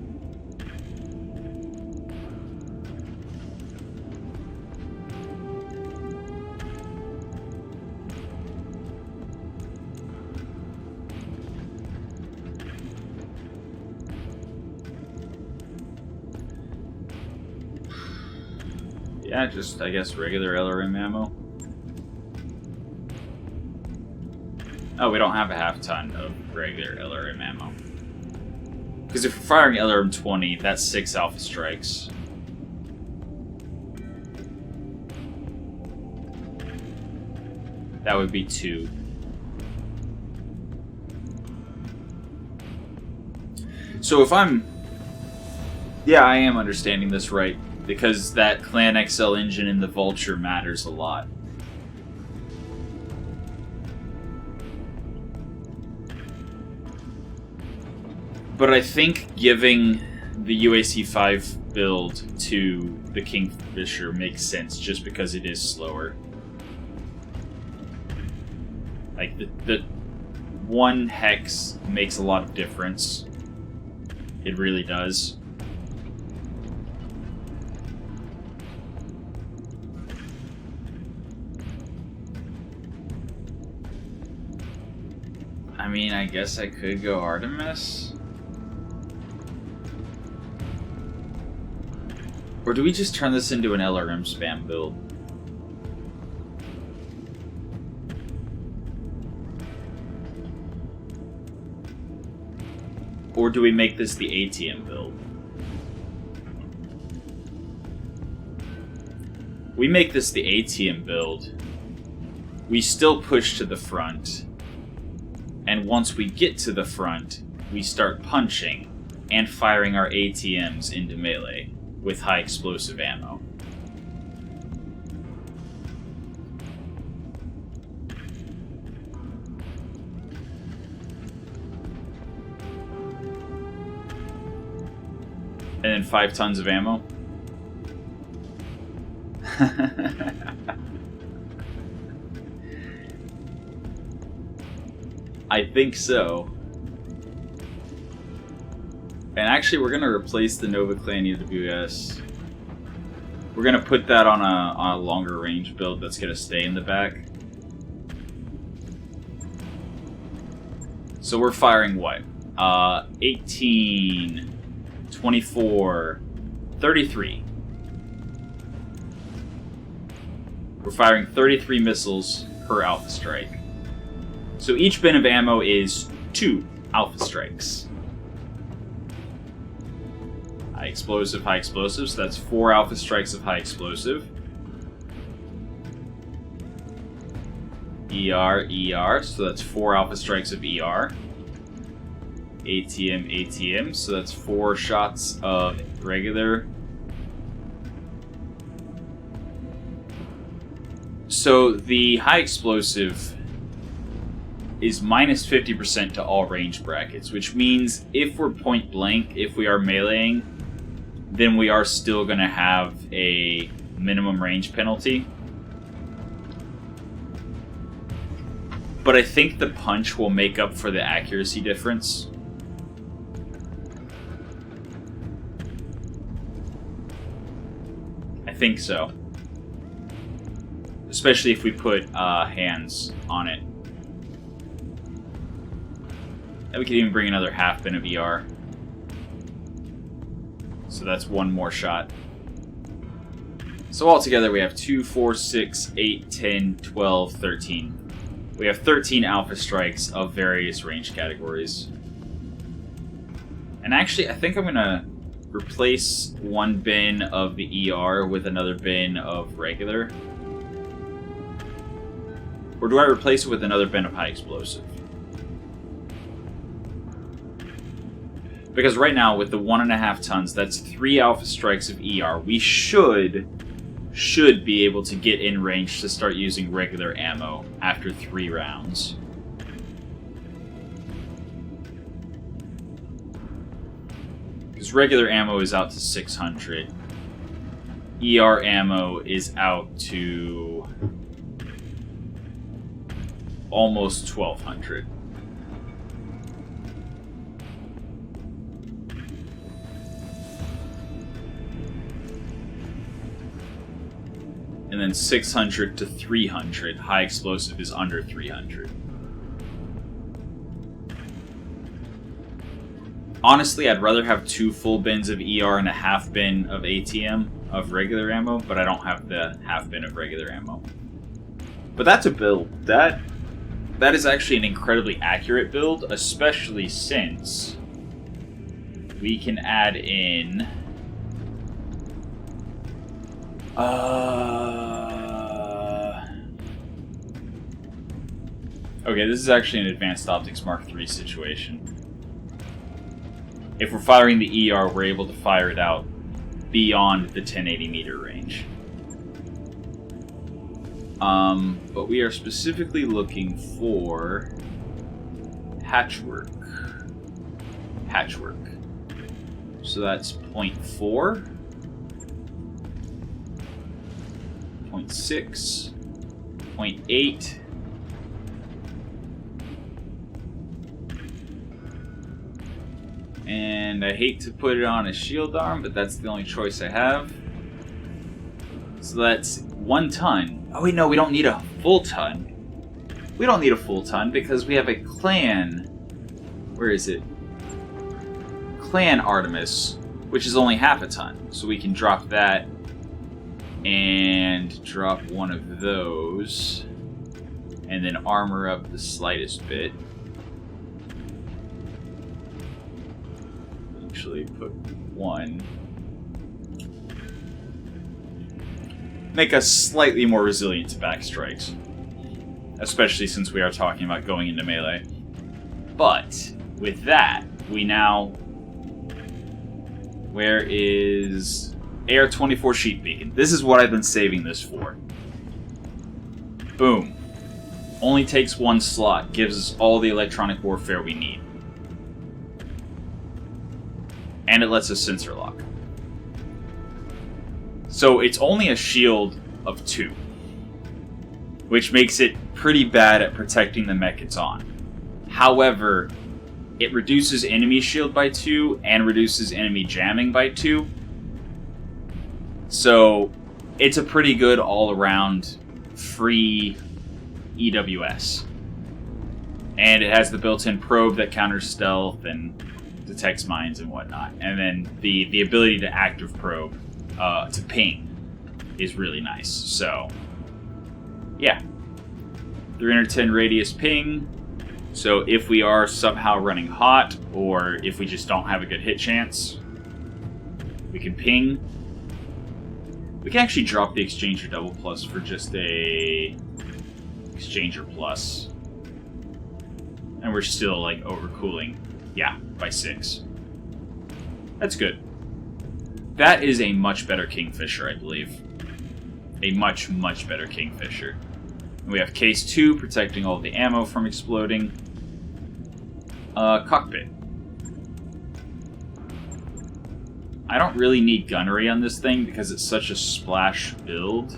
Yeah, just, I guess, regular LRM ammo. Oh, we don't have a half ton of regular LRM ammo. Because if we're firing LRM 20, that's 6 alpha strikes. That would be 2. So if I'm... yeah, I am understanding this right. Because that Clan XL engine in the Vulture matters a lot. But I think giving the UAC 5 build to the Kingfisher makes sense just because it is slower. Like, the one hex makes a lot of difference. It really does. I mean, I guess I could go Artemis. Or do we just turn this into an LRM spam build? Or do we make this the ATM build? We make this the ATM build. We still push to the front. And once we get to the front, we start punching and firing our ATMs into melee with high explosive ammo. And then 5 tons of ammo. I think so. And actually, we're gonna replace the Nova Clan UWS. We're gonna put that on a longer range build that's gonna stay in the back. So we're firing what? 18, 24, 33. We're firing 33 missiles per Alpha Strike. So each bin of ammo is 2 Alpha Strikes. High explosive, so that's 4 Alpha Strikes of high explosive. ER, so that's 4 Alpha Strikes of ER. ATM, so that's 4 shots of regular. So the high explosive is minus 50% to all range brackets, which means if we're point blank, if we are meleeing, then we are still going to have a minimum range penalty. But I think the punch will make up for the accuracy difference. I think so. Especially if we put hands on it. And we could even bring another half bin of ER. So that's 1 more shot. So altogether we have 2, 4, 6, 8, 10, 12, 13. We have 13 Alpha Strikes of various range categories. And actually, I think I'm going to replace 1 bin of the ER with another bin of regular. Or do I replace it with another bin of high explosive? Because right now, with the 1.5 tons, that's 3 Alpha Strikes of ER. We should be able to get in range to start using regular ammo after 3 rounds. Because regular ammo is out to 600. ER ammo is out to almost 1,200. And then 600 to 300. High explosive is under 300. Honestly, I'd rather have 2 full bins of ER and a half bin of ATM of regular ammo, but I don't have the half bin of regular ammo. But that's a build. That is actually an incredibly accurate build, especially since we can add in okay, this is actually an Advanced Optics Mark III situation. If we're firing the ER, we're able to fire it out beyond the 1080 meter range. But we are specifically looking for hatchwork. So that's 0.4. 0.6, 0.8, and I hate to put it on a shield arm, but that's the only choice I have. So that's 1 ton. Oh wait, no, we don't need a full ton. We don't need a full ton because we have a clan. Where is it? Clan Artemis, which is only half a ton. So we can drop that and drop 1 of those, and then armor up the slightest bit. actually put 1. Make us slightly more resilient to backstrikes. Especially since we are talking about going into melee. But, with that, we now... Where is... AR-24 sheet beacon. This is what I've been saving this for. Boom. Only takes 1 slot. Gives us all the electronic warfare we need. And it lets us sensor lock. So it's only a shield of 2. Which makes it pretty bad at protecting the mech it's on. However, it reduces enemy shield by 2 and reduces enemy jamming by 2. So it's a pretty good all-around free EWS. And it has the built-in probe that counters stealth and detects mines and whatnot. And then the ability to active probe to ping is really nice. So, yeah. 310 radius ping. So if we are somehow running hot, or if we just don't have a good hit chance, we can ping. We can actually drop the Exchanger Double Plus for just a Exchanger Plus. And we're still, like, overcooling. Yeah, by 6. That's good. That is a much better Kingfisher, I believe. A much, much better Kingfisher. We have Case 2, protecting all the ammo from exploding. Cockpit. I don't really need gunnery on this thing because it's such a splash build.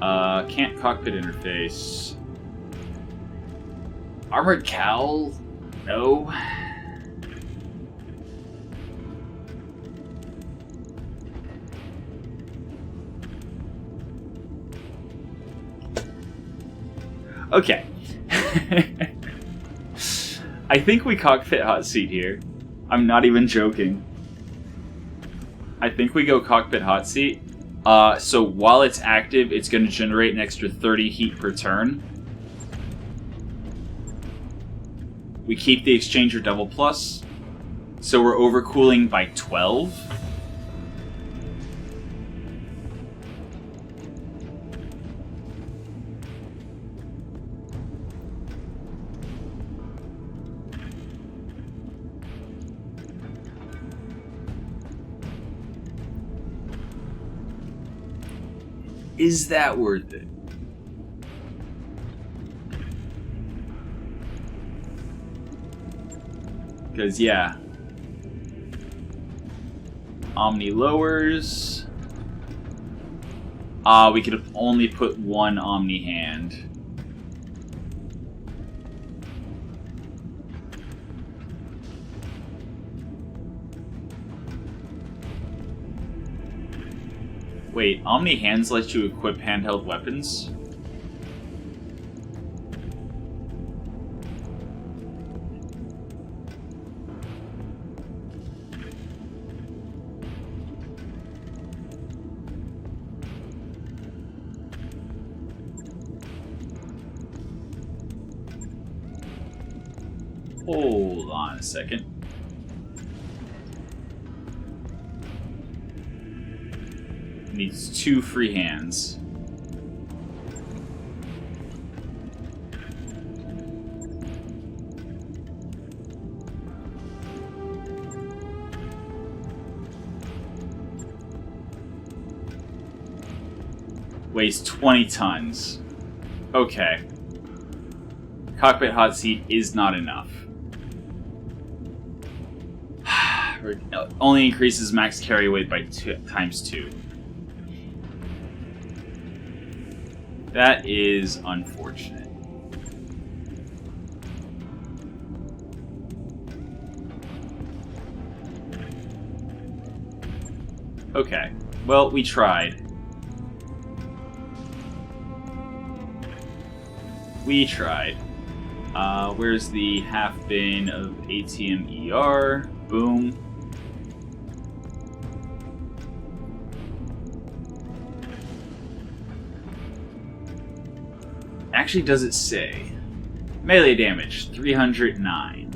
Can't cockpit interface. Armored cowl? No. Okay. I think we cockpit hot seat here. I'm not even joking. I think we go cockpit hot seat. So while it's active, it's going to generate an extra 30 heat per turn. We keep the Exchanger Double Plus. So we're overcooling by 12. Is that worth it? Because, yeah. Omni lowers. We could only put 1 Omni hand. Wait, Omni hands let you equip handheld weapons? Hold on a second. Needs 2 free hands. Weighs 20 tons. Okay. Cockpit hot seat is not enough. Only increases max carry weight by times 2. That is unfortunate. Okay. Well, we tried. We tried. Where's the half bin of ATM ER? Boom. Actually, does it say? Melee damage, 309.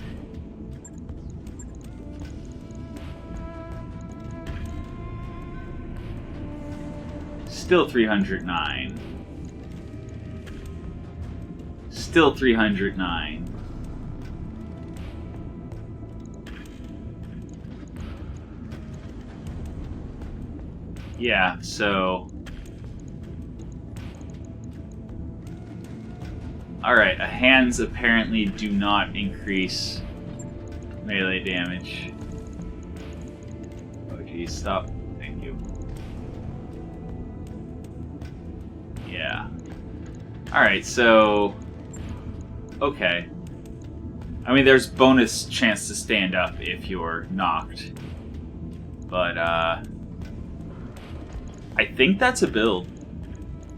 Still 309. Still 309. Yeah, so... Alright, hands apparently do not increase melee damage. Oh geez, stop. Thank you. Yeah. Alright, so... Okay. I mean, there's bonus chance to stand up if you're knocked. But, I think that's a build.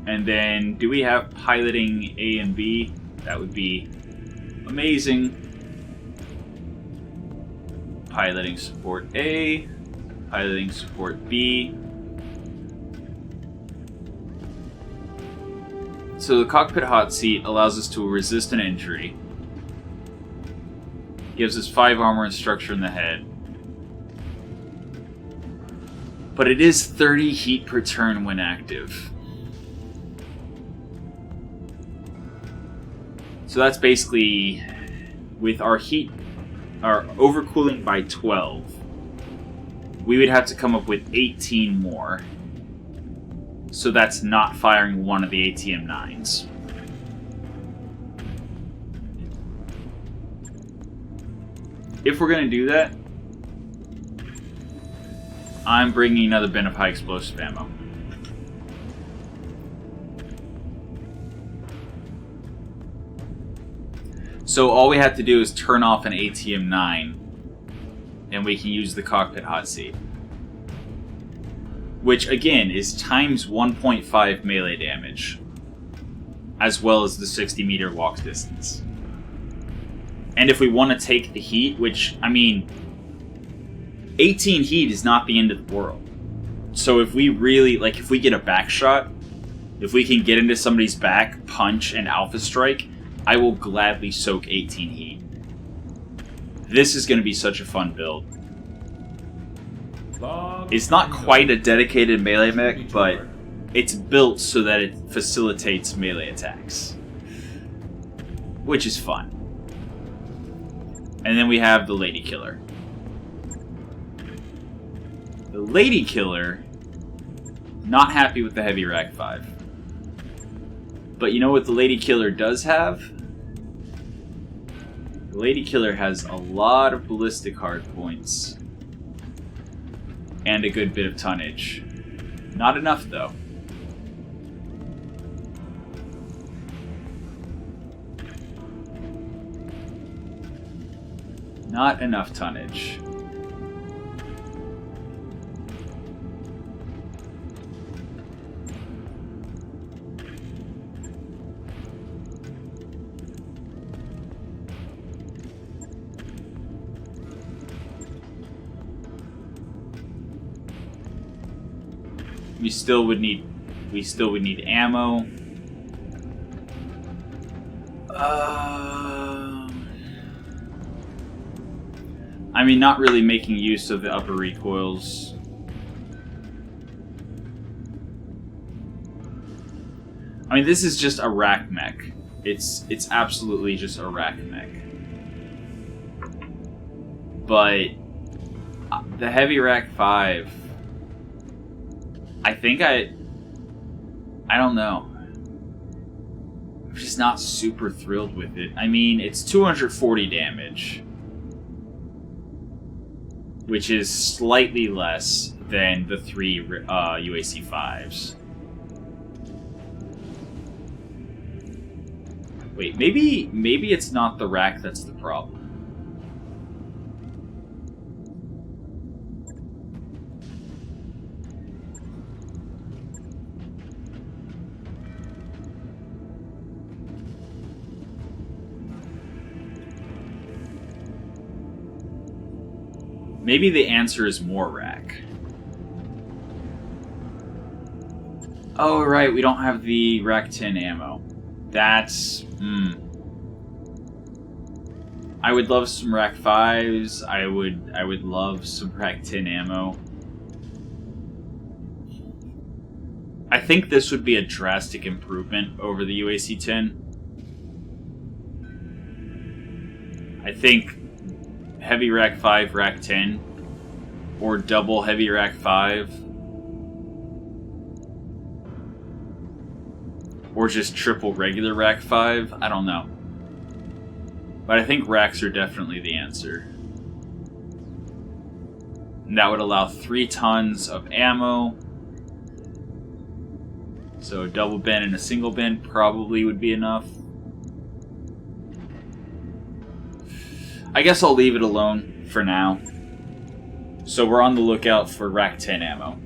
And then, do we have piloting A and B? That would be amazing. Piloting support A. Piloting support B. So the cockpit hot seat allows us to resist an injury. Gives us 5 armor and structure in the head. But it is 30 heat per turn when active. So that's basically, with our overcooling by 12, we would have to come up with 18 more. So that's not firing one of the ATM-9s. If we're going to do that, I'm bringing another bin of high explosive ammo. So all we have to do is turn off an ATM-9, and we can use the cockpit hot seat. Which, again, is times 1.5 melee damage, as well as the 60-meter walk distance. And if we want to take the heat, which, I mean, 18 heat is not the end of the world. So if we really, like, if we get a back shot, if we can get into somebody's back, punch, and alpha strike, I will gladly soak 18 heat. This is going to be such a fun build. It's not quite a dedicated melee mech, but it's built so that it facilitates melee attacks. Which is fun. And then we have the Lady Killer. The Lady Killer, not happy with the Heavy Rack 5. But you know what the Lady Killer does have? The Lady Killer has a lot of ballistic hard points. And a good bit of tonnage. Not enough, though. Not enough tonnage. We still would need ammo. I mean, not really making use of the upper recoils. I mean, this is just a rack mech. It's absolutely just a rack mech. But the Heavy Rack 5, I think I don't know. I'm just not super thrilled with it. I mean, it's 240 damage, which is slightly less than the 3 UAC 5s. Wait, maybe it's not the rack that's the problem. Maybe the answer is more rack. Oh, right, we don't have the rack 10 ammo. That's... I would love some rack 5s. I would love some rack 10 ammo. I think this would be a drastic improvement over the UAC-10. I think heavy rack 5, rack 10, or double heavy rack 5, or just triple regular rack 5, I don't know. But I think racks are definitely the answer. And that would allow 3 tons of ammo. So a double bin and a single bin probably would be enough. I guess I'll leave it alone for now. So we're on the lookout for rack 10 ammo.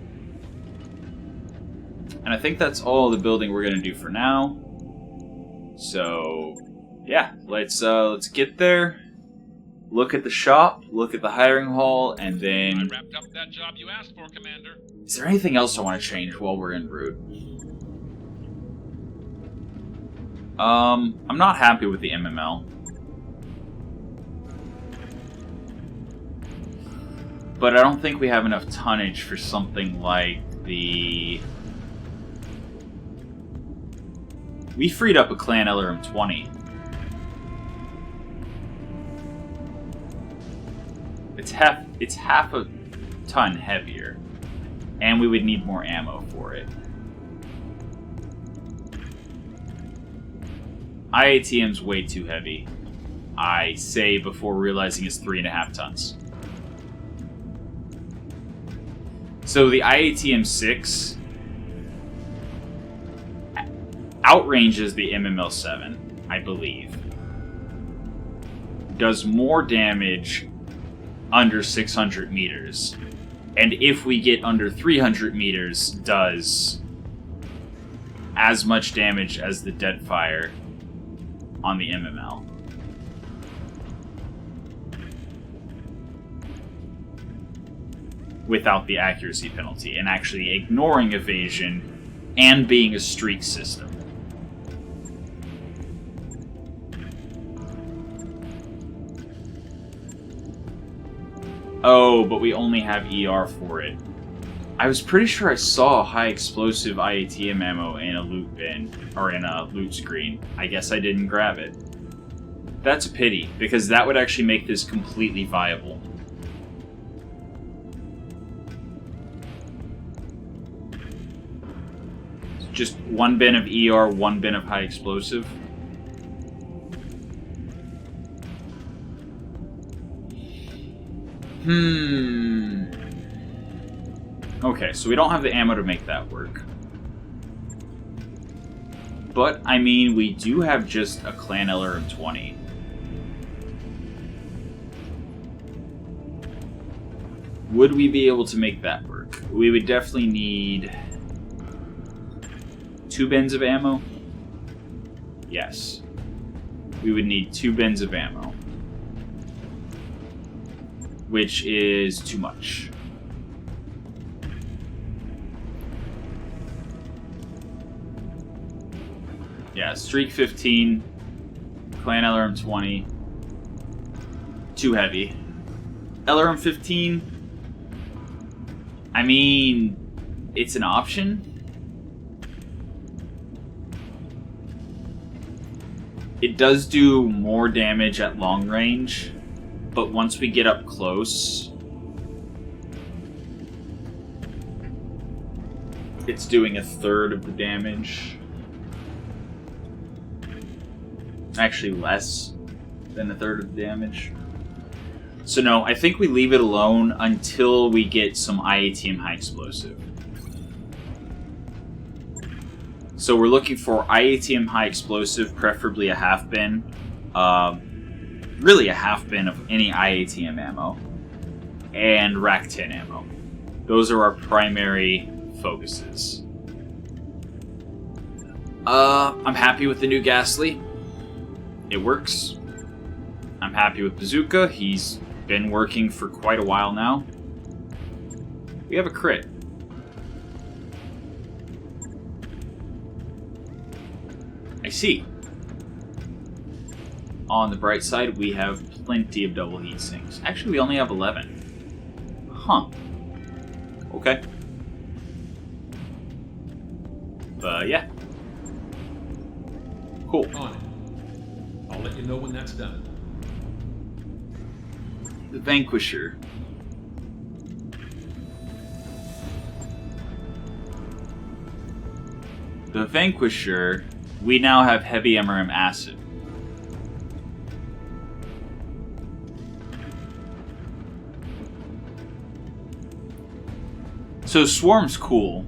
And I think that's all the building we're going to do for now. So, yeah, let's get there. Look at the shop, look at the hiring hall, and I then... wrapped up that job you asked for, Commander. Is there anything else I want to change while we're en route? I'm not happy with the MML. But I don't think we have enough tonnage for something like the... We freed up a Clan LRM-20. It's half a ton heavier. And we would need more ammo for it. IATM's way too heavy. I say before realizing it's 3.5 tons. So the IATM-6 outranges the MML-7, I believe. Does more damage under 600 meters. And if we get under 300 meters, does as much damage as the Deadfire on the MML. Without the accuracy penalty, and actually ignoring evasion and being a streak system. Oh, but we only have ER for it. I was pretty sure I saw high explosive IATM ammo in a loot bin, or in a loot screen. I guess I didn't grab it. That's a pity, because that would actually make this completely viable. Just 1 bin of ER, 1 bin of high explosive. Okay, so we don't have the ammo to make that work. But, I mean, we do have just a Clan LRM-20. Would we be able to make that work? We would definitely need 2 bins of ammo? Yes. We would need 2 bins of ammo. Which is too much. Yeah, Streak 15, Clan LRM-20, too heavy. LRM-15, I mean, it's an option. It does do more damage at long range, but once we get up close, it's doing 1/3 of the damage. Actually less than 1/3 of the damage. So no, I think we leave it alone until we get some IATM high explosive. So we're looking for IATM high explosive, preferably a half bin. Really a half bin of any IATM ammo. And rack 10 ammo. Those are our primary focuses. I'm happy with the new Ghastly. It works. I'm happy with Bazooka. He's been working for quite a while now. We have a crit. I see. On the bright side, we have plenty of double heat sinks. Actually, we only have 11. Huh. Okay. But yeah. Cool. On it. I'll let you know when that's done. The Vanquisher. The Vanquisher, we now have heavy MRM acid. So Swarm's cool.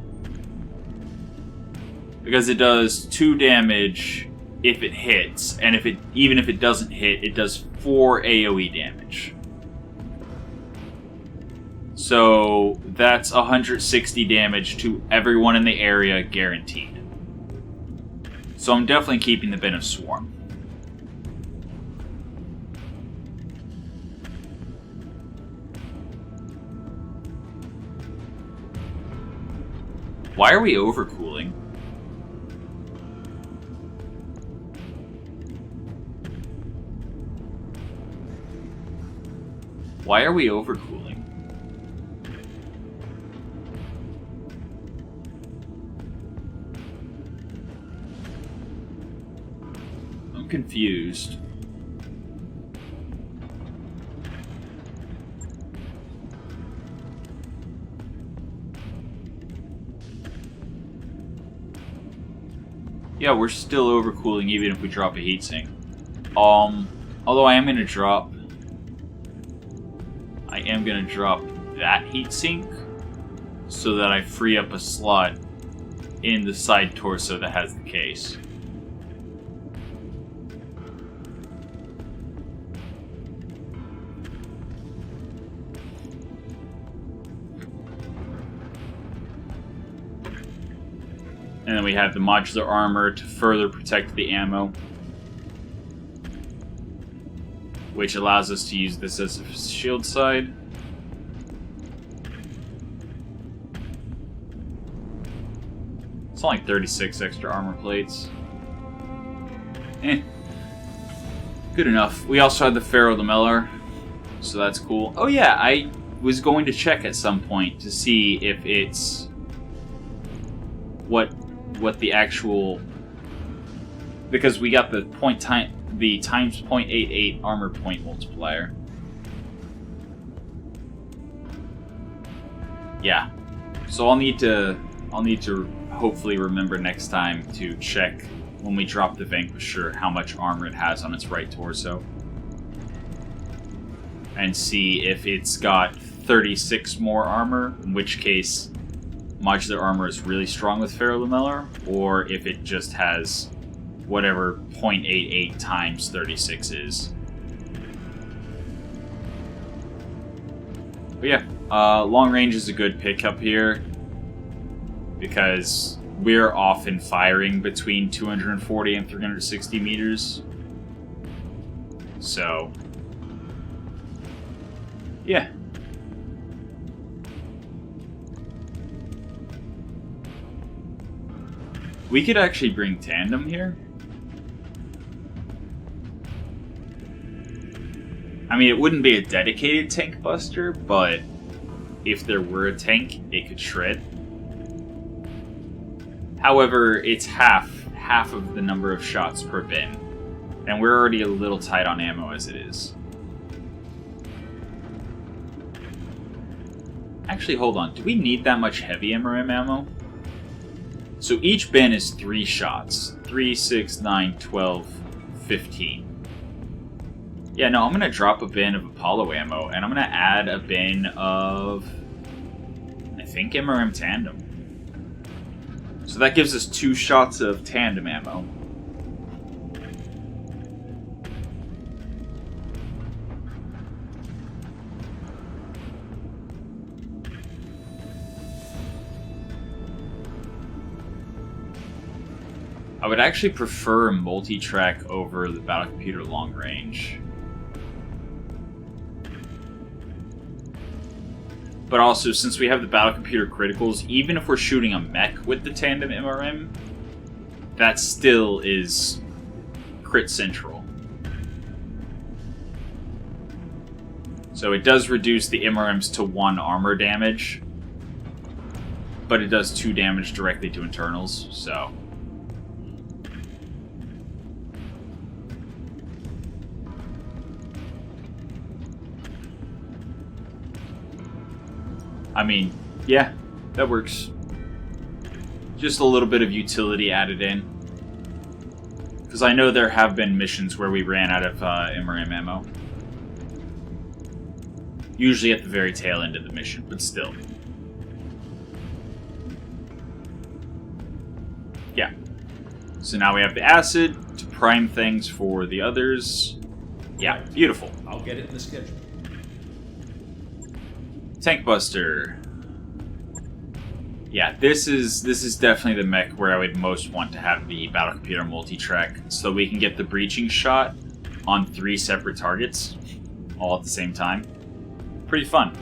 Because it does 2 damage if it hits, and even if it doesn't hit, it does 4 AoE damage. So that's 160 damage to everyone in the area guaranteed. So I'm definitely keeping the bin of Swarm. Why are we overcooling? Why are we overcooling? I'm confused. Yeah, we're still overcooling even if we drop a heatsink. Although I am gonna drop that heatsink so that I free up a slot in the side torso that has the case. And then we have the modular armor to further protect the ammo, which allows us to use this as a shield side. It's only 36 extra armor plates. Good enough. We also had the Pharaoh Lamellar, so that's cool. Oh yeah, I was going to check at some point to see if it's what the actual, because we got the times 0.88 armor point multiplier. Yeah. So I'll need to hopefully remember next time to check when we drop the Vanquisher how much armor it has on its right torso. And see if it's got 36 more armor, in which case modular armor is really strong with Pharaoh Lamellar, or if it just has whatever 0.88 times 36 is. But yeah, long range is a good pickup here because we're often firing between 240 and 360 meters. So, yeah. We could actually bring tandem here. I mean, it wouldn't be a dedicated tank buster, but if there were a tank, it could shred. However, it's half of the number of shots per bin, and we're already a little tight on ammo as it is. Actually, hold on. Do we need that much heavy MRM ammo? So each bin is 3 shots. 3, 6, 9, 12, 15. Yeah, no, I'm going to drop a bin of Apollo ammo, and I'm going to add a bin of, I think, MRM tandem. So that gives us 2 shots of tandem ammo. I would actually prefer multi-track over the battle computer long range. But also, since we have the battle computer criticals, even if we're shooting a mech with the tandem MRM, that still is crit central. So it does reduce the MRMs to 1 armor damage. but it does 2 damage directly to internals, so... I mean, yeah, that works. Just a little bit of utility added in. Because I know there have been missions where we ran out of MRM ammo. Usually at the very tail end of the mission, but still. Yeah. So now we have the acid to prime things for the others. Yeah, beautiful. I'll get it in the schedule. Tank Buster. Yeah, this is definitely the mech where I would most want to have the battle computer multi-track, so we can get the breaching shot on 3 separate targets, all at the same time. Pretty fun.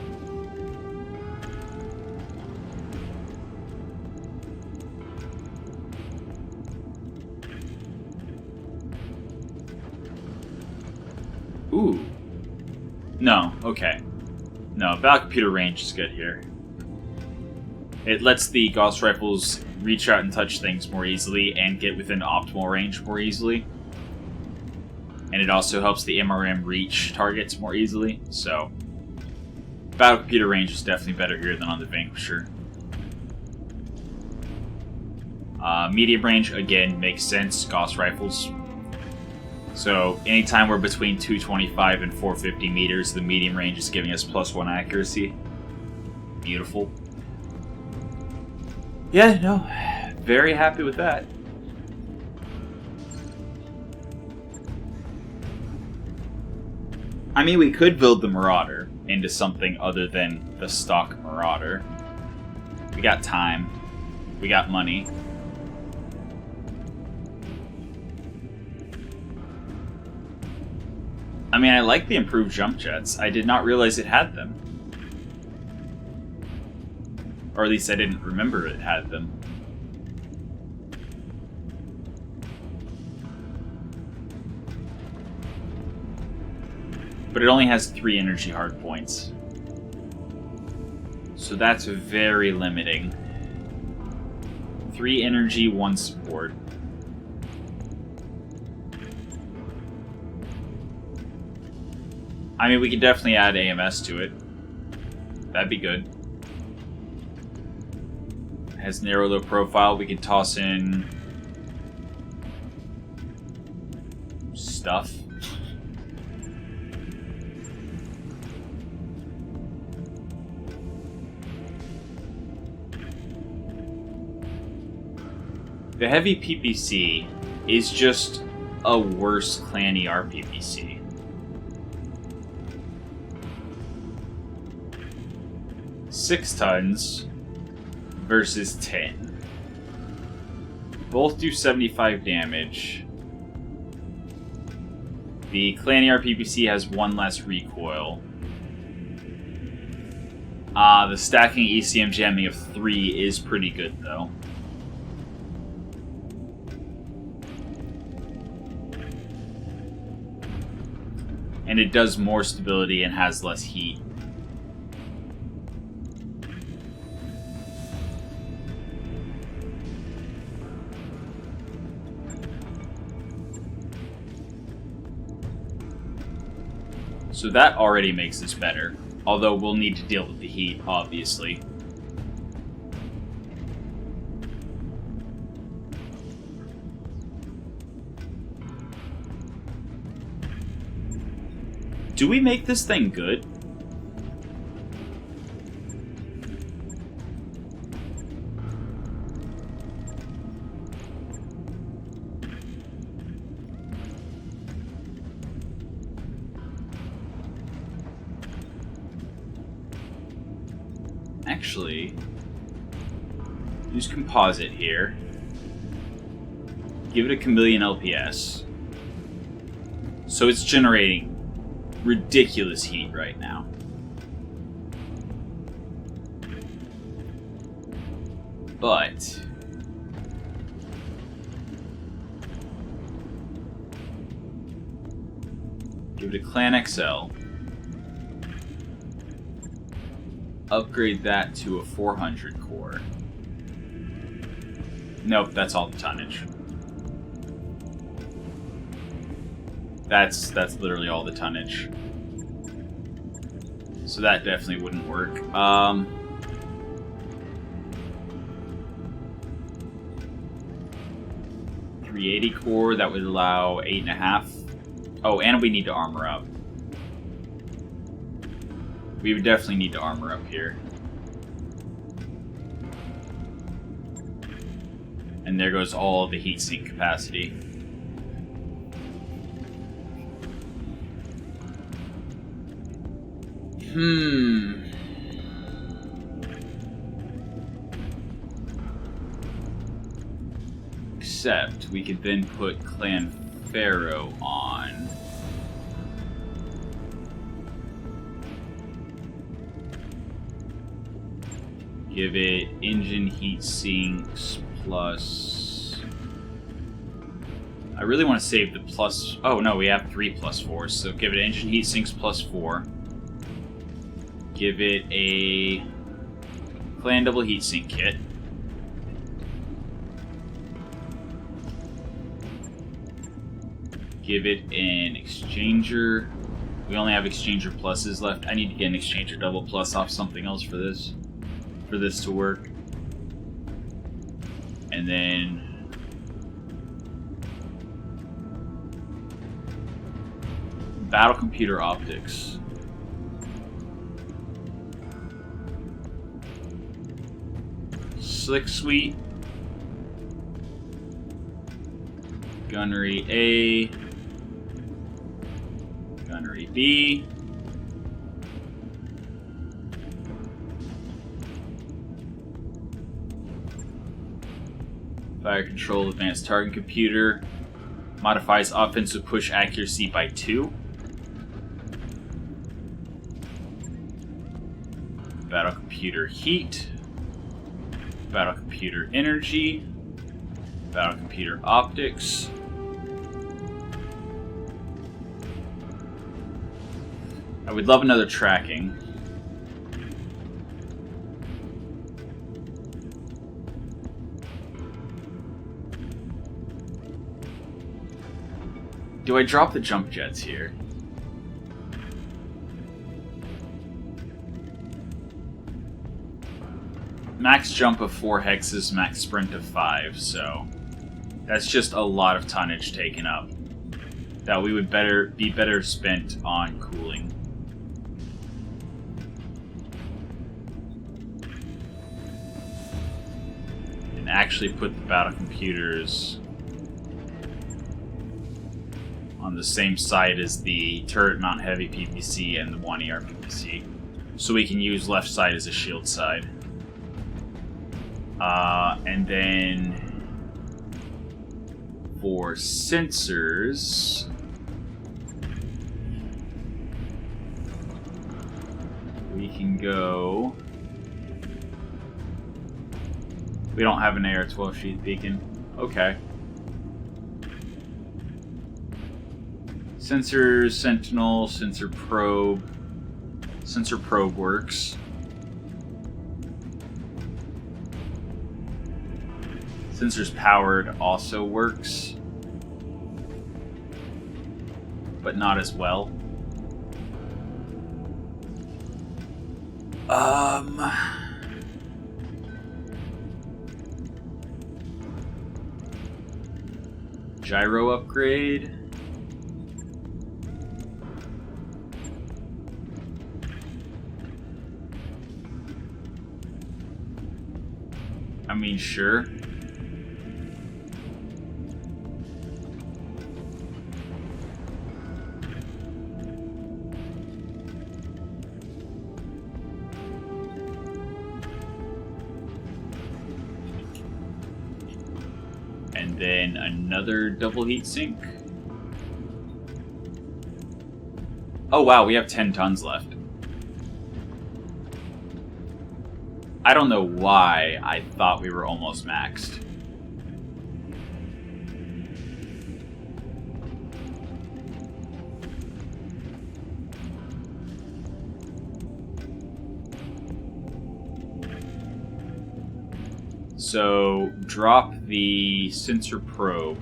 Ooh. No, okay. No, battle computer range is good here. It lets the Gauss rifles reach out and touch things more easily and get within optimal range more easily. And it also helps the MRM reach targets more easily, so... battle computer range is definitely better here than on the Vanquisher. Medium range, again, makes sense, Gauss rifles. So, anytime we're between 225 and 450 meters, the medium range is giving us +1 accuracy. Beautiful. Yeah, no, very happy with that. I mean, we could build the Marauder into something other than the stock Marauder. We got time. We got money. I mean, I like the improved jump jets. I did not realize it had them. Or at least I didn't remember it had them. But it only has 3 energy hard points. So that's very limiting. 3 energy, 1 support. I mean, we could definitely add AMS to it. That'd be good. It has narrow low profile. We could toss in stuff. The heavy PPC is just a worse clan ER PPC. 6 tons versus 10. Both do 75 damage. The clan ER PPC has 1 less recoil. The stacking ECM jamming of 3 is pretty good though. And it does more stability and has less heat. So that already makes this better, although we'll need to deal with the heat, obviously. Do we make this thing good? Actually, use composite here. Give it a chameleon LPS. So it's generating ridiculous heat right now. But give it a Clan XL. Upgrade that to a 400 core. Nope, that's all the tonnage. That's literally all the tonnage. So that definitely wouldn't work. 380 core, that would allow 8.5. Oh, and we need to armor up. We would definitely need to armor up here. And there goes all of the heatsink capacity. Except we could then put Clan Pharaoh on. Give it engine heat sinks plus... I really want to save the plus... Oh no, we have 3 plus 4s, so give it engine heat sinks plus 4. Give it a clan double heatsink kit. Give it an exchanger. We only have exchanger pluses left. I need to get an exchanger double plus off something else for this to work. And then battle computer optics. Slick Suite. Gunnery A. Gunnery B. Fire control advanced target computer. Modifies offensive push accuracy by 2. Battle computer heat. Battle computer energy. Battle computer optics. I would love another tracking. Do I drop the jump jets here? Max jump of 4 hexes, max sprint of 5, so that's just a lot of tonnage taken up that we would be better spent on cooling. And actually put the battle computers on the same side as the turret mount heavy PPC and the 1ER PPC, so we can use left side as a shield side. And then for sensors, we can go. We don't have an AR-12 sheath beacon. Okay. Sensors, Sentinel, sensor probe. Sensor probe works. Sensors powered also works, but not as well. Gyro upgrade. I mean, sure. And then another double heatsink. Oh wow, we have 10 tons left. I don't know why I thought we were almost maxed. So drop the sensor probe.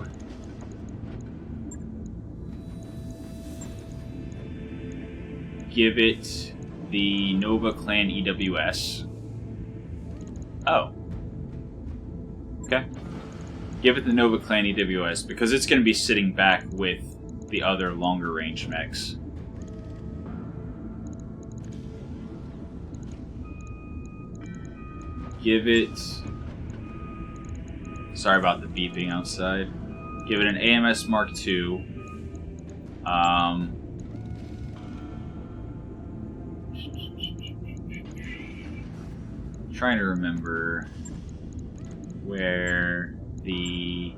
Give it the Nova Clan EWS. Oh. Okay. Give it the Nova Clan EWS because it's going to be sitting back with the other longer range mechs. Give it... Sorry about the beeping outside. Give it an AMS Mark II. Trying to remember where the...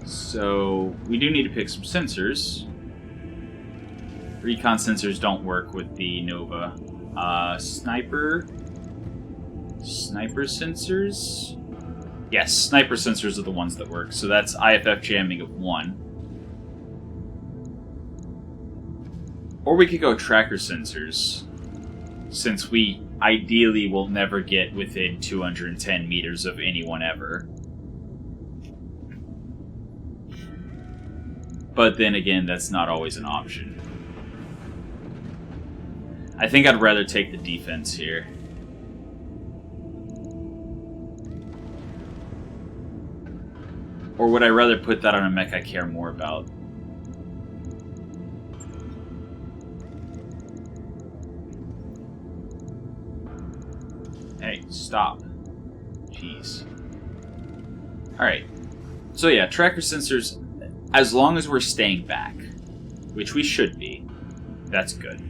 So, we do need to pick some sensors. Recon sensors don't work with the Nova. Sniper sensors? Yes, sniper sensors are the ones that work. So that's IFF jamming of 1. Or we could go tracker sensors, since we ideally will never get within 210 meters of anyone ever. But then again, that's not always an option. I think I'd rather take the defense here. Or would I rather put that on a mech I care more about? Hey, stop. Jeez. Alright. So yeah, tracker sensors, as long as we're staying back, which we should be, that's good.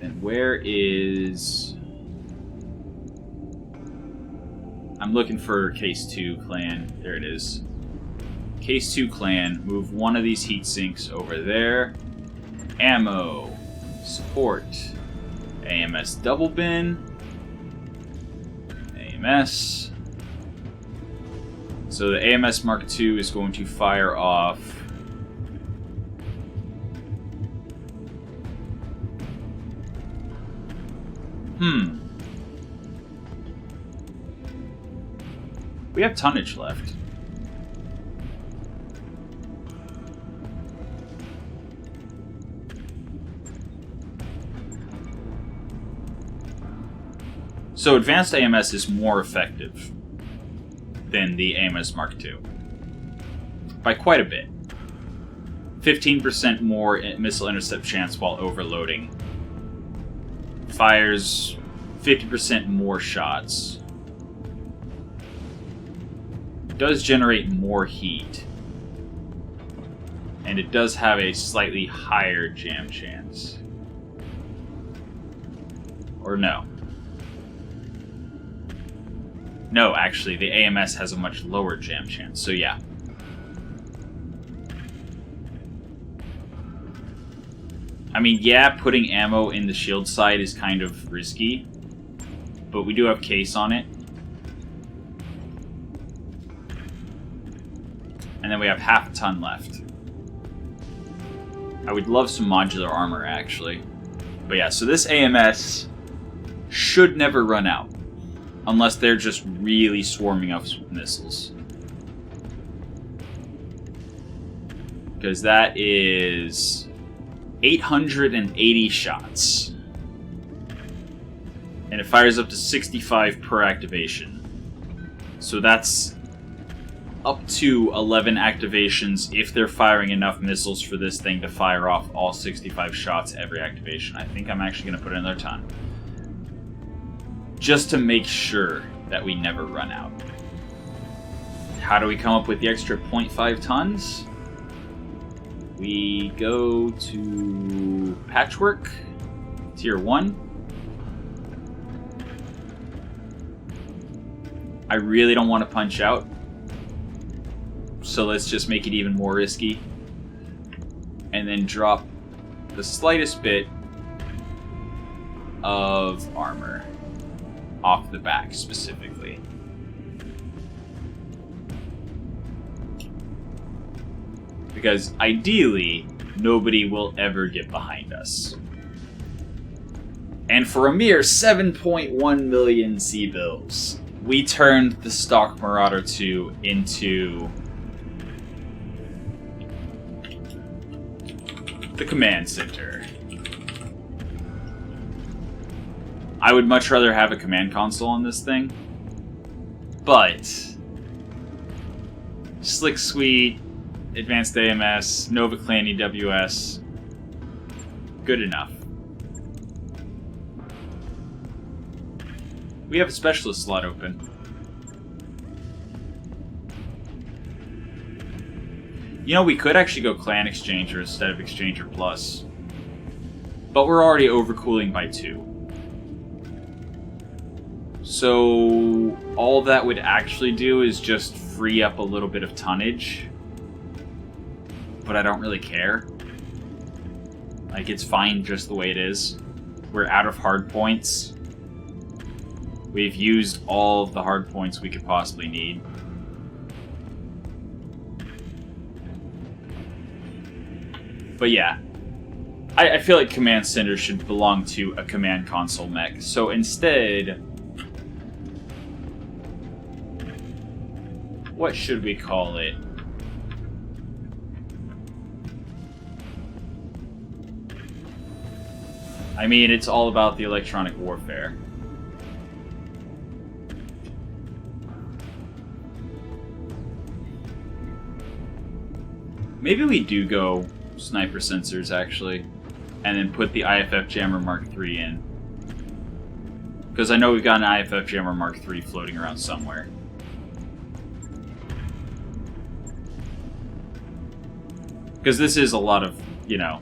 And where is... I'm looking for Case 2 clan. There it is. Case 2 clan, move one of these heat sinks over there. Ammo. Support. AMS double bin. AMS. So the AMS Mark II is going to fire off we have tonnage left. So advanced AMS is more effective than the AMS Mark II. By quite a bit. 15% more missile intercept chance while overloading. Fires 50% more shots. Does generate more heat. And it does have a slightly higher jam chance. Or no. No, actually, the AMS has a much lower jam chance, so yeah. I mean, yeah, putting ammo in the shield side is kind of risky, but we do have case on it. And then we have half a ton left. I would love some modular armor, actually. But yeah, so this AMS should never run out. Unless they're just really swarming us with missiles. Because that is 880 shots. And it fires up to 65 per activation. So that's up to 11 activations if they're firing enough missiles for this thing to fire off all 65 shots every activation. I think I'm actually going to put it another ton. Just to make sure that we never run out. How do we come up with the extra 0.5 tons? We go to Patchwork, Tier 1. I really don't want to punch out, so let's just make it even more risky. And then drop the slightest bit of armor. Off the back, specifically. Because ideally, nobody will ever get behind us. And for a mere 7.1 million C-bills, we turned the stock Marauder 2 into the command center. I would much rather have a command console on this thing, but Slick Suite, Advanced AMS, Nova Clan EWS, good enough. We have a specialist slot open. You know, we could actually go Clan Exchanger instead of Exchanger Plus. But we're already overcooling by 2. So all that would actually do is just free up a little bit of tonnage. But I don't really care. Like, it's fine just the way it is. We're out of hard points. We've used all of the hard points we could possibly need. But yeah, I feel like Command Center should belong to a command console mech. So instead, what should we call it? I mean, it's all about the electronic warfare. Maybe we do go sniper sensors, actually, and then put the IFF Jammer Mark III in. Because I know we've got an IFF Jammer Mark III floating around somewhere. Because this is a lot of, you know...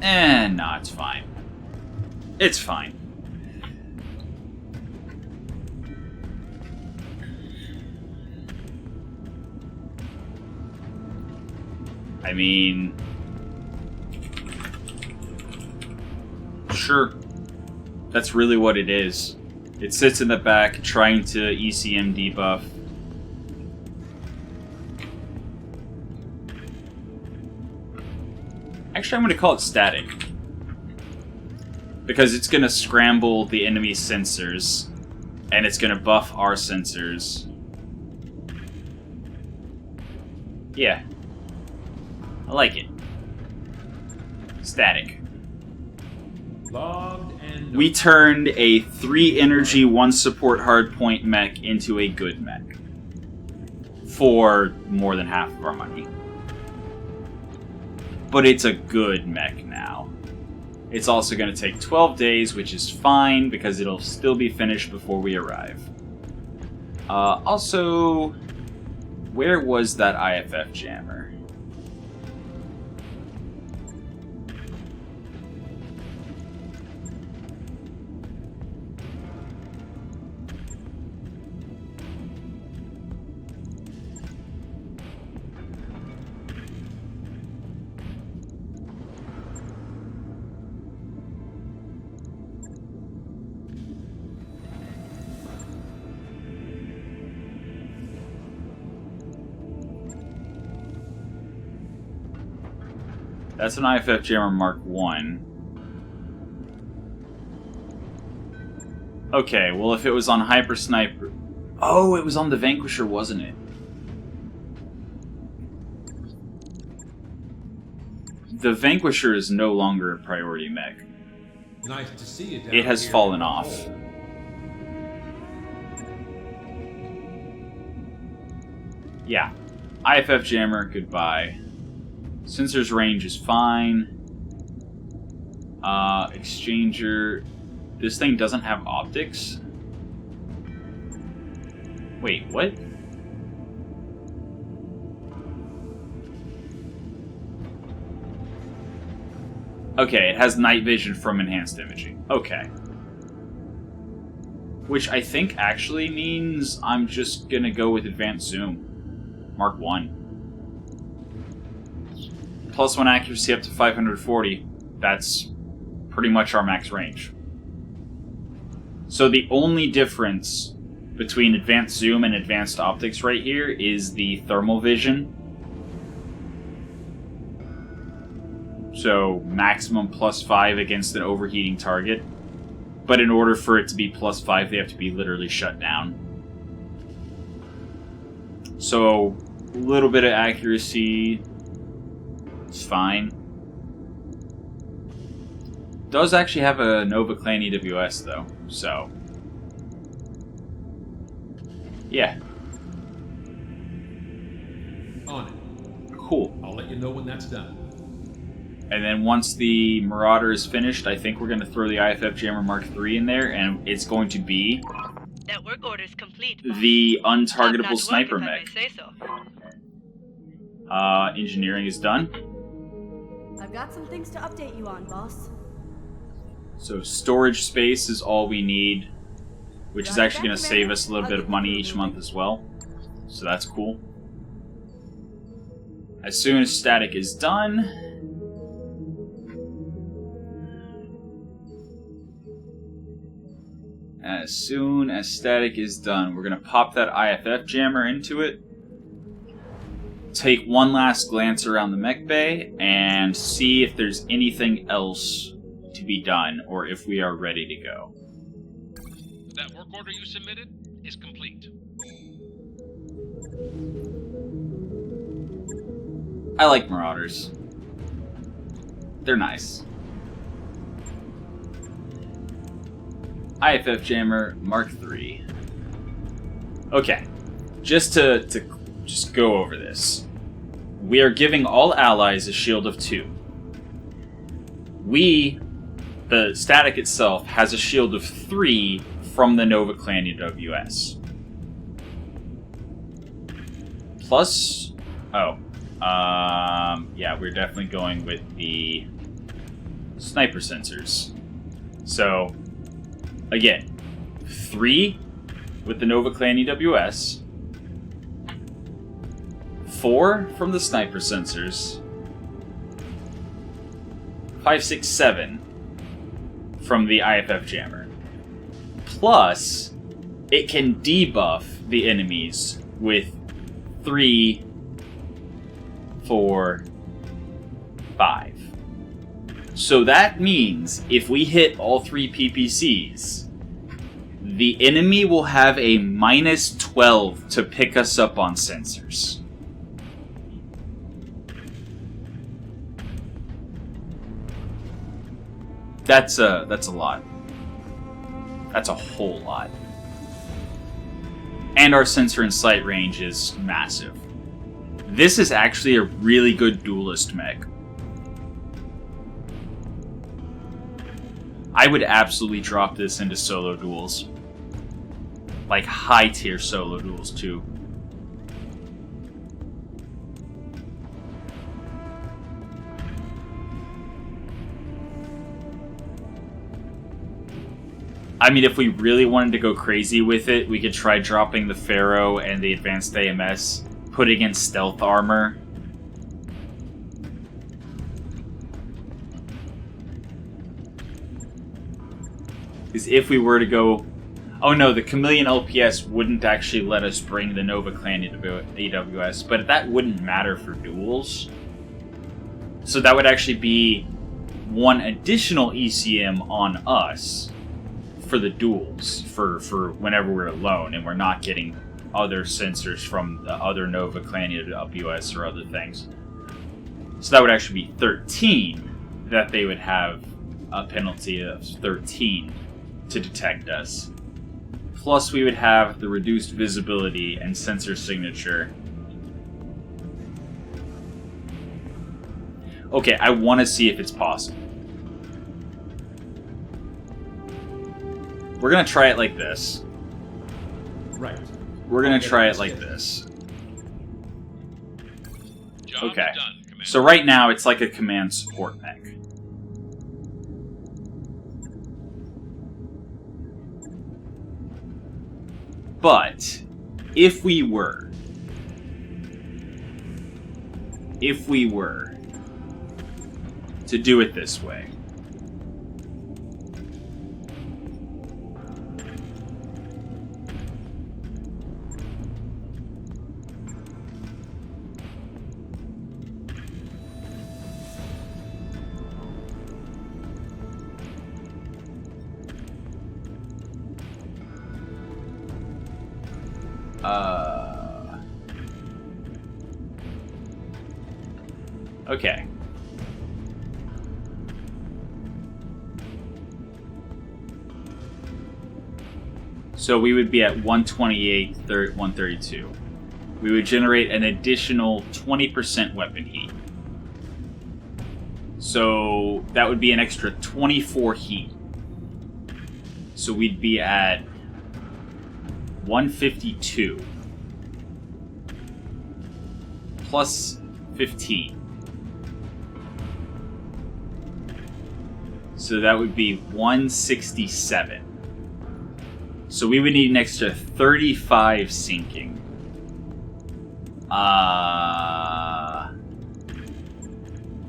nah, it's fine. It's fine. I mean... Sure. That's really what it is. It sits in the back trying to ECM debuff. Actually, I'm going to call it static. Because it's going to scramble the enemy sensors. And it's going to buff our sensors. Yeah. I like it. Static. Logged and We turned a 3 energy, 1 support hardpoint mech into a good mech. For more than half of our money. But it's a good mech now. It's also going to take 12 days, which is fine, because it'll still be finished before we arrive. Also, where was that IFF jammer? That's an IFF Jammer Mark I. Okay, well if it was on Hyper Sniper... Oh, it was on the Vanquisher, wasn't it? The Vanquisher is no longer a priority mech. nice to see you down It has here. fallen off. Yeah. IFF Jammer, goodbye. Sensor's range is fine. Exchanger. This thing doesn't have optics? Wait, what? Okay, it has night vision from enhanced imaging. Okay. Which I think actually means I'm just gonna go with advanced zoom. Mark I. +1 accuracy up to 540. That's pretty much our max range. So the only difference between advanced zoom and advanced optics right here is the thermal vision. So maximum +5 against an overheating target. But in order for it to be +5, they have to be literally shut down. So a little bit of accuracy. It's fine. Does actually have a Nova Clan EWS though, so yeah. On it. Cool. I'll let you know when that's done. And then once the Marauder is finished, I think we're going to throw the IFF Jammer Mark III in there, and it's going to be That work order is complete. the Top-notch untargetable work, sniper if I mech. may say so. Engineering is done. I've got some things to update you on, boss. So storage space is all we need, which is Roger actually going that, to save Commander. us a little I'll bit get of money the crew each moving. month as well. So that's cool. As soon as static is done, we're going to pop that IFF jammer into it. Take one last glance around the mech bay and see if there's anything else to be done or if we are ready to go. That work order you submitted is complete. I like Marauders. They're nice. IFF Jammer Mark III. Okay, just to go over this. We are giving all allies a shield of 2. The static itself, has a shield of 3 from the Nova Clan EWS. Plus, yeah, we're definitely going with the sniper sensors. So, again, 3 with the Nova Clan EWS, 4 from the sniper sensors, 5, 6, 7 from the IFF jammer. Plus, it can debuff the enemies with 3, 4, 5. So that means if we hit all 3 PPCs, the enemy will have a -12 to pick us up on sensors. That's a lot. That's a whole lot. And our sensor and sight range is massive. This is actually a really good duelist mech. I would absolutely drop this into solo duels. Like high tier solo duels too. I mean, if we really wanted to go crazy with it, we could try dropping the Pharaoh and the Advanced AMS, putting in stealth armor. Because if we were to go... Oh no, the Chameleon LPS wouldn't actually let us bring the Nova Clan AWS, but that wouldn't matter for duels. So that would actually be one additional ECM on us for the duels, for whenever we're alone and we're not getting other sensors from the other Nova Clan AWS or other things. So that would actually be 13 that they would have a penalty of 13 to detect us. Plus we would have the reduced visibility and sensor signature. Okay, I want to see if it's possible. We're going to try it like this. Right. We're going to try it like this. Job Okay. done, Commander. So right now it's like a command support mech. But if we were to do it this way, Okay. So we would be at 128, 132. We would generate an additional 20% weapon heat. So that would be an extra 24 heat. So we'd be at 152 plus 15. So that would be 167. So we would need an extra 35 sinking.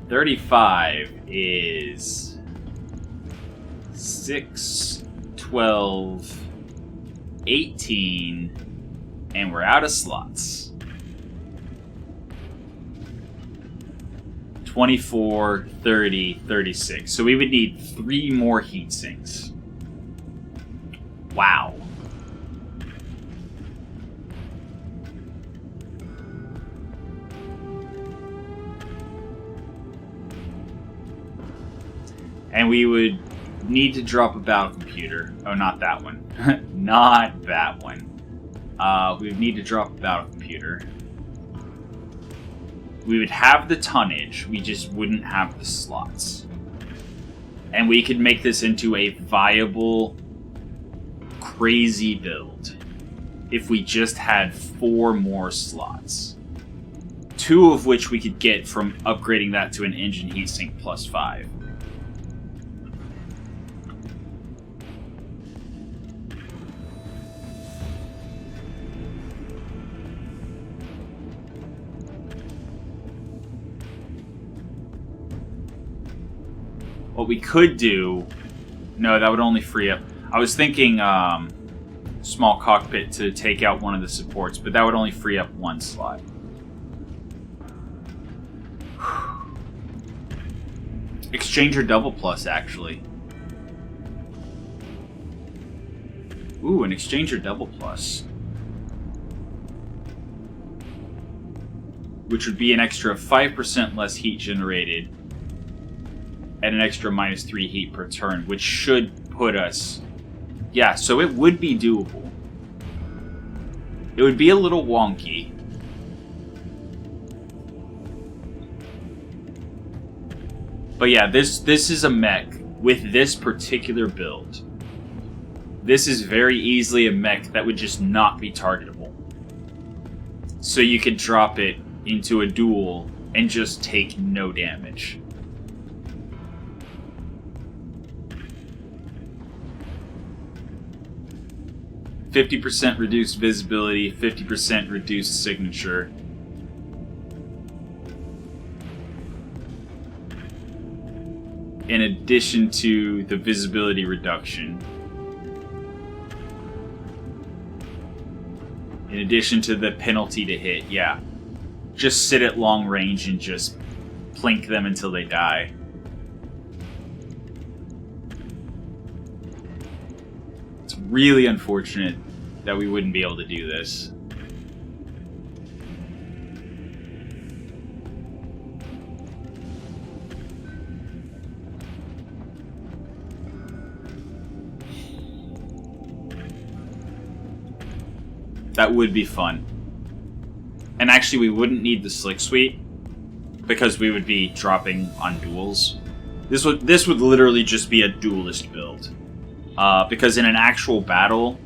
35 is 6, 12, 18, and we're out of slots. 24, 30, 36. So we would need 3 more heat sinks. Wow. And we would need to drop a battle computer. Oh, not that one. Not that one. We would need to drop a battle computer. We would have the tonnage, we just wouldn't have the slots. And we could make this into a viable, crazy build if we just had 4 more slots. 2 of which we could get from upgrading that to an engine heatsink plus 5. What we could do... No, that would only free up... I was thinking small cockpit to take out one of the supports, but that would only free up 1 slot. Exchanger double plus, actually. Ooh, an exchanger double plus. Which would be an extra 5% less heat generated and an extra -3 heat per turn, which should put us... Yeah, so it would be doable. It would be a little wonky. But yeah, this is a mech with this particular build. This is very easily a mech that would just not be targetable. So you could drop it into a duel and just take no damage. %, reduced visibility, 50% reduced signature. In addition to the visibility reduction. In addition to the penalty to hit, yeah. Just sit at long range and just plink them until they die. It's really unfortunate that we wouldn't be able to do this. That would be fun. And actually, we wouldn't need the Slick Suite because we would be dropping on duels. This would literally just be a duelist build. Because in an actual battle,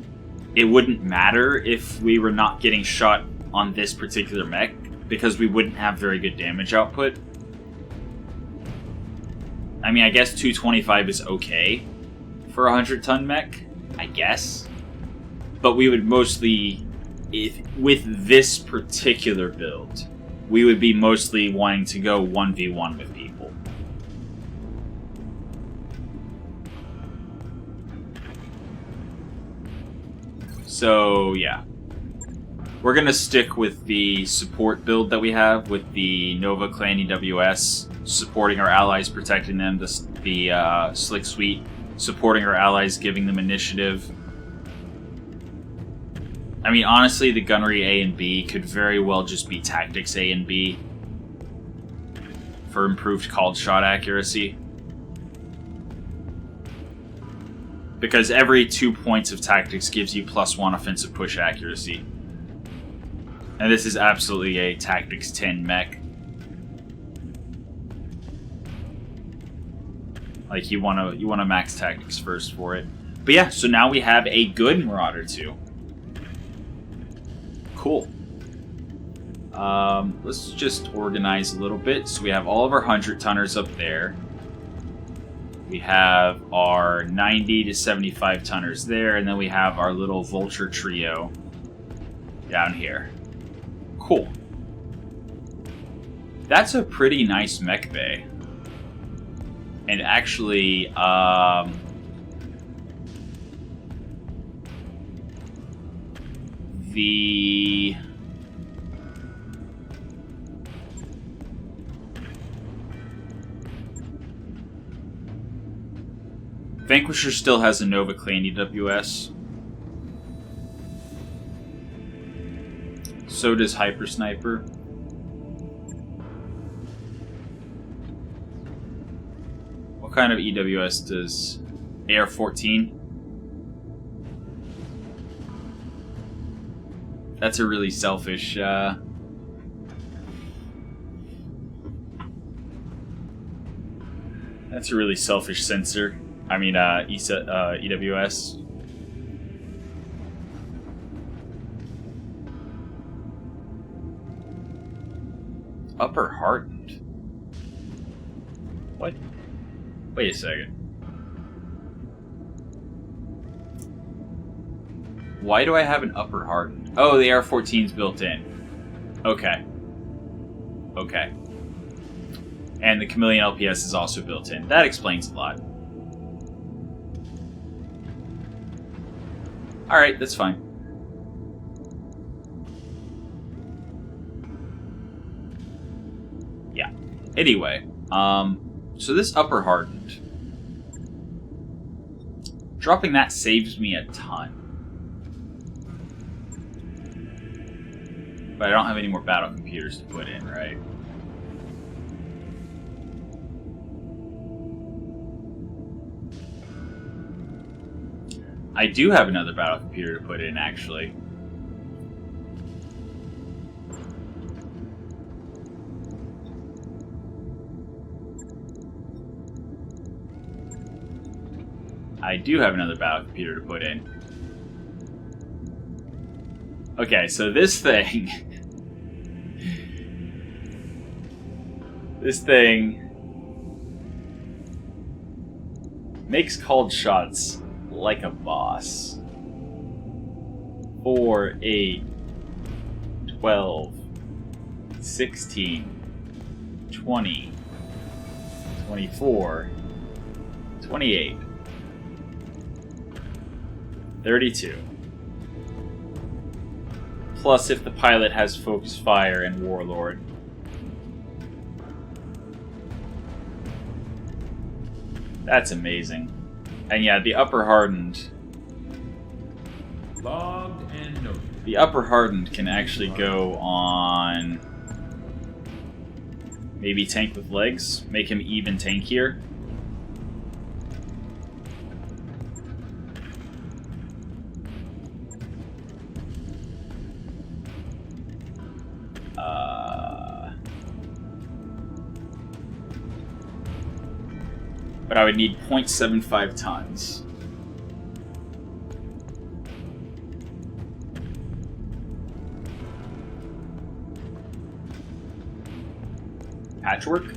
it wouldn't matter if we were not getting shot on this particular mech because we wouldn't have very good damage output. I mean, I guess 225 is okay for a 100-ton mech, I guess. But we would mostly... with this particular build, we would be mostly wanting to go 1v1 with people. So, yeah. We're going to stick with the support build that we have with the Nova Clan EWS, supporting our allies, protecting them, the Slick Suite, supporting our allies, giving them initiative. I mean, honestly, the gunnery A and B could very well just be tactics A and B for improved called shot accuracy. Because every 2 points of tactics gives you +1 offensive push accuracy. And this is absolutely a tactics 10 mech. Like, you wanna max tactics first for it. But yeah, so now we have a good Marauder 2. Cool. Let's just organize a little bit. So we have all of our 100-tonners up there. We have our 90 to 75-tonners there, and then we have our little vulture trio down here. Cool. That's a pretty nice mech bay. And actually, the Vanquisher still has a Nova Clan EWS. So does Hyper Sniper. What kind of EWS does AR-14? That's a really selfish that's a really selfish sensor. I mean, EWS. Upper hardened. What? Wait a second. Why do I have an upper hardened? Oh, the AR-14's built in. Okay. Okay. And the Chameleon LPS is also built in. That explains a lot. Alright, that's fine. Yeah. Anyway, so this upper hardened. Dropping that saves me a ton. But I don't have any more battle computers to put in, right? I do have another battle computer to put in, actually. I do have another battle computer to put in. Okay, so this thing... this thing... makes called shots like a boss. 4, 8, 12, 16, 20, 24, 28, 32. Plus if the pilot has focus fire and warlord. That's amazing. And yeah, the upper hardened. Logged and noted. The upper hardened can actually go on maybe tank with legs, make him even tankier. But I would need 0.75 tons. Patchwork?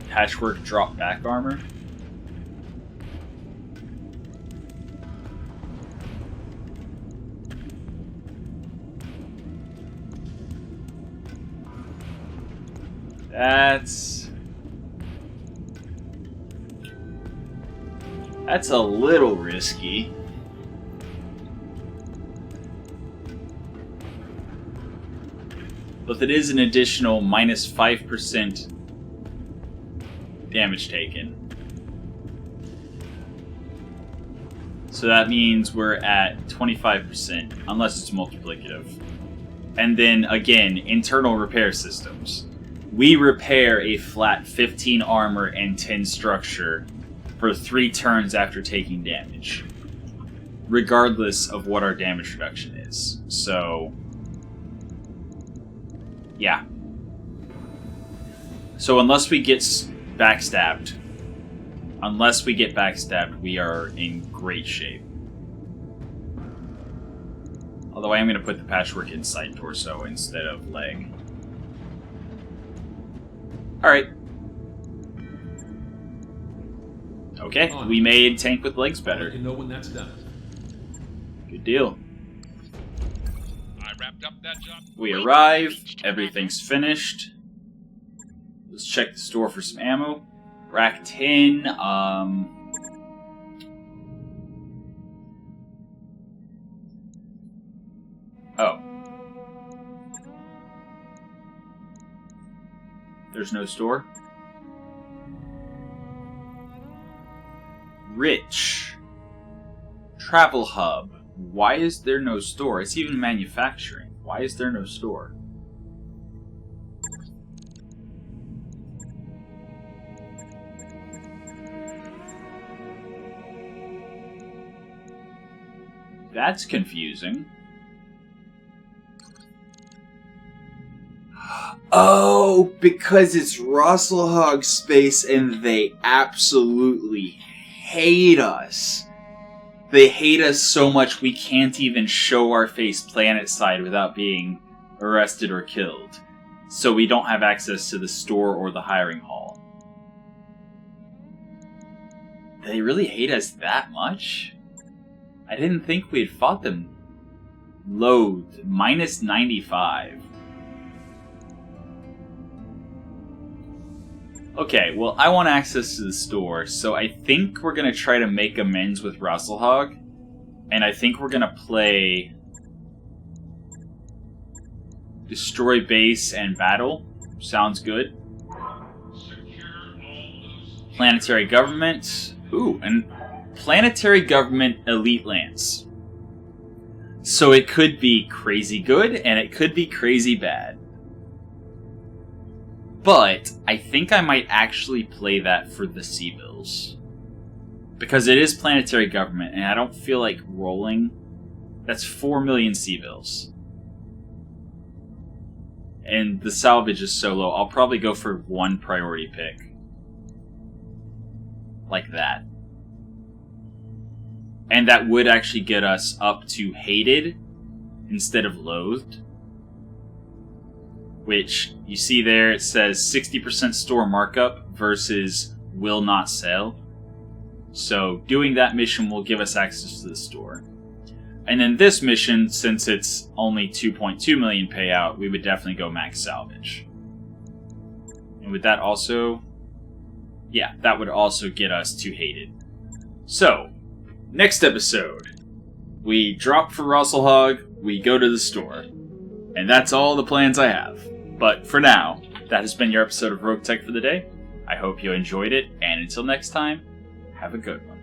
Patchwork drop back armor? That's a little risky. But it is an additional -5% damage taken. So that means we're at 25%, unless it's multiplicative. And then, again, internal repair systems. We repair a flat 15 armor and 10 structure for 3 turns after taking damage, regardless of what our damage reduction is. So, yeah. So unless we get backstabbed, we are in great shape. Although I am going to put the patchwork inside torso instead of leg. Alright. Okay, we made tank with legs better. You know when that's done. Good deal. I wrapped up that job. We arrive, everything's finished. Let's check the store for some ammo. Rack 10, oh. There's no store. Rich. Travel hub. Why is there no store? It's even manufacturing. Why is there no store? That's confusing. Oh, because it's Russelhog space and they absolutely hate us. They hate us so much we can't even show our face planet side without being arrested or killed. So we don't have access to the store or the hiring hall. They really hate us that much? I didn't think we had fought them. Loathed. Minus 95. Okay, well, I want access to the store, so I think we're going to try to make amends with Russelhog. And I think we're going to play Destroy Base and Battle. Sounds good. Planetary Government. Ooh, and Planetary Government Elite Lance. So it could be crazy good, and it could be crazy bad. But I think I might actually play that for the C-Bills. Because it is Planetary Government, and I don't feel like rolling. That's 4 million C-Bills. And the salvage is so low, I'll probably go for 1 priority pick. Like that. And that would actually get us up to hated instead of loathed. Which, you see there, it says 60% store markup versus will not sell. So doing that mission will give us access to the store. And then this mission, since it's only 2.2 million payout, we would definitely go max salvage. And with that also, yeah, that would also get us to hated. So, next episode, we drop for Russelhog, we go to the store. And that's all the plans I have. But for now, that has been your episode of Roguetech for the day. I hope you enjoyed it, and until next time, have a good one.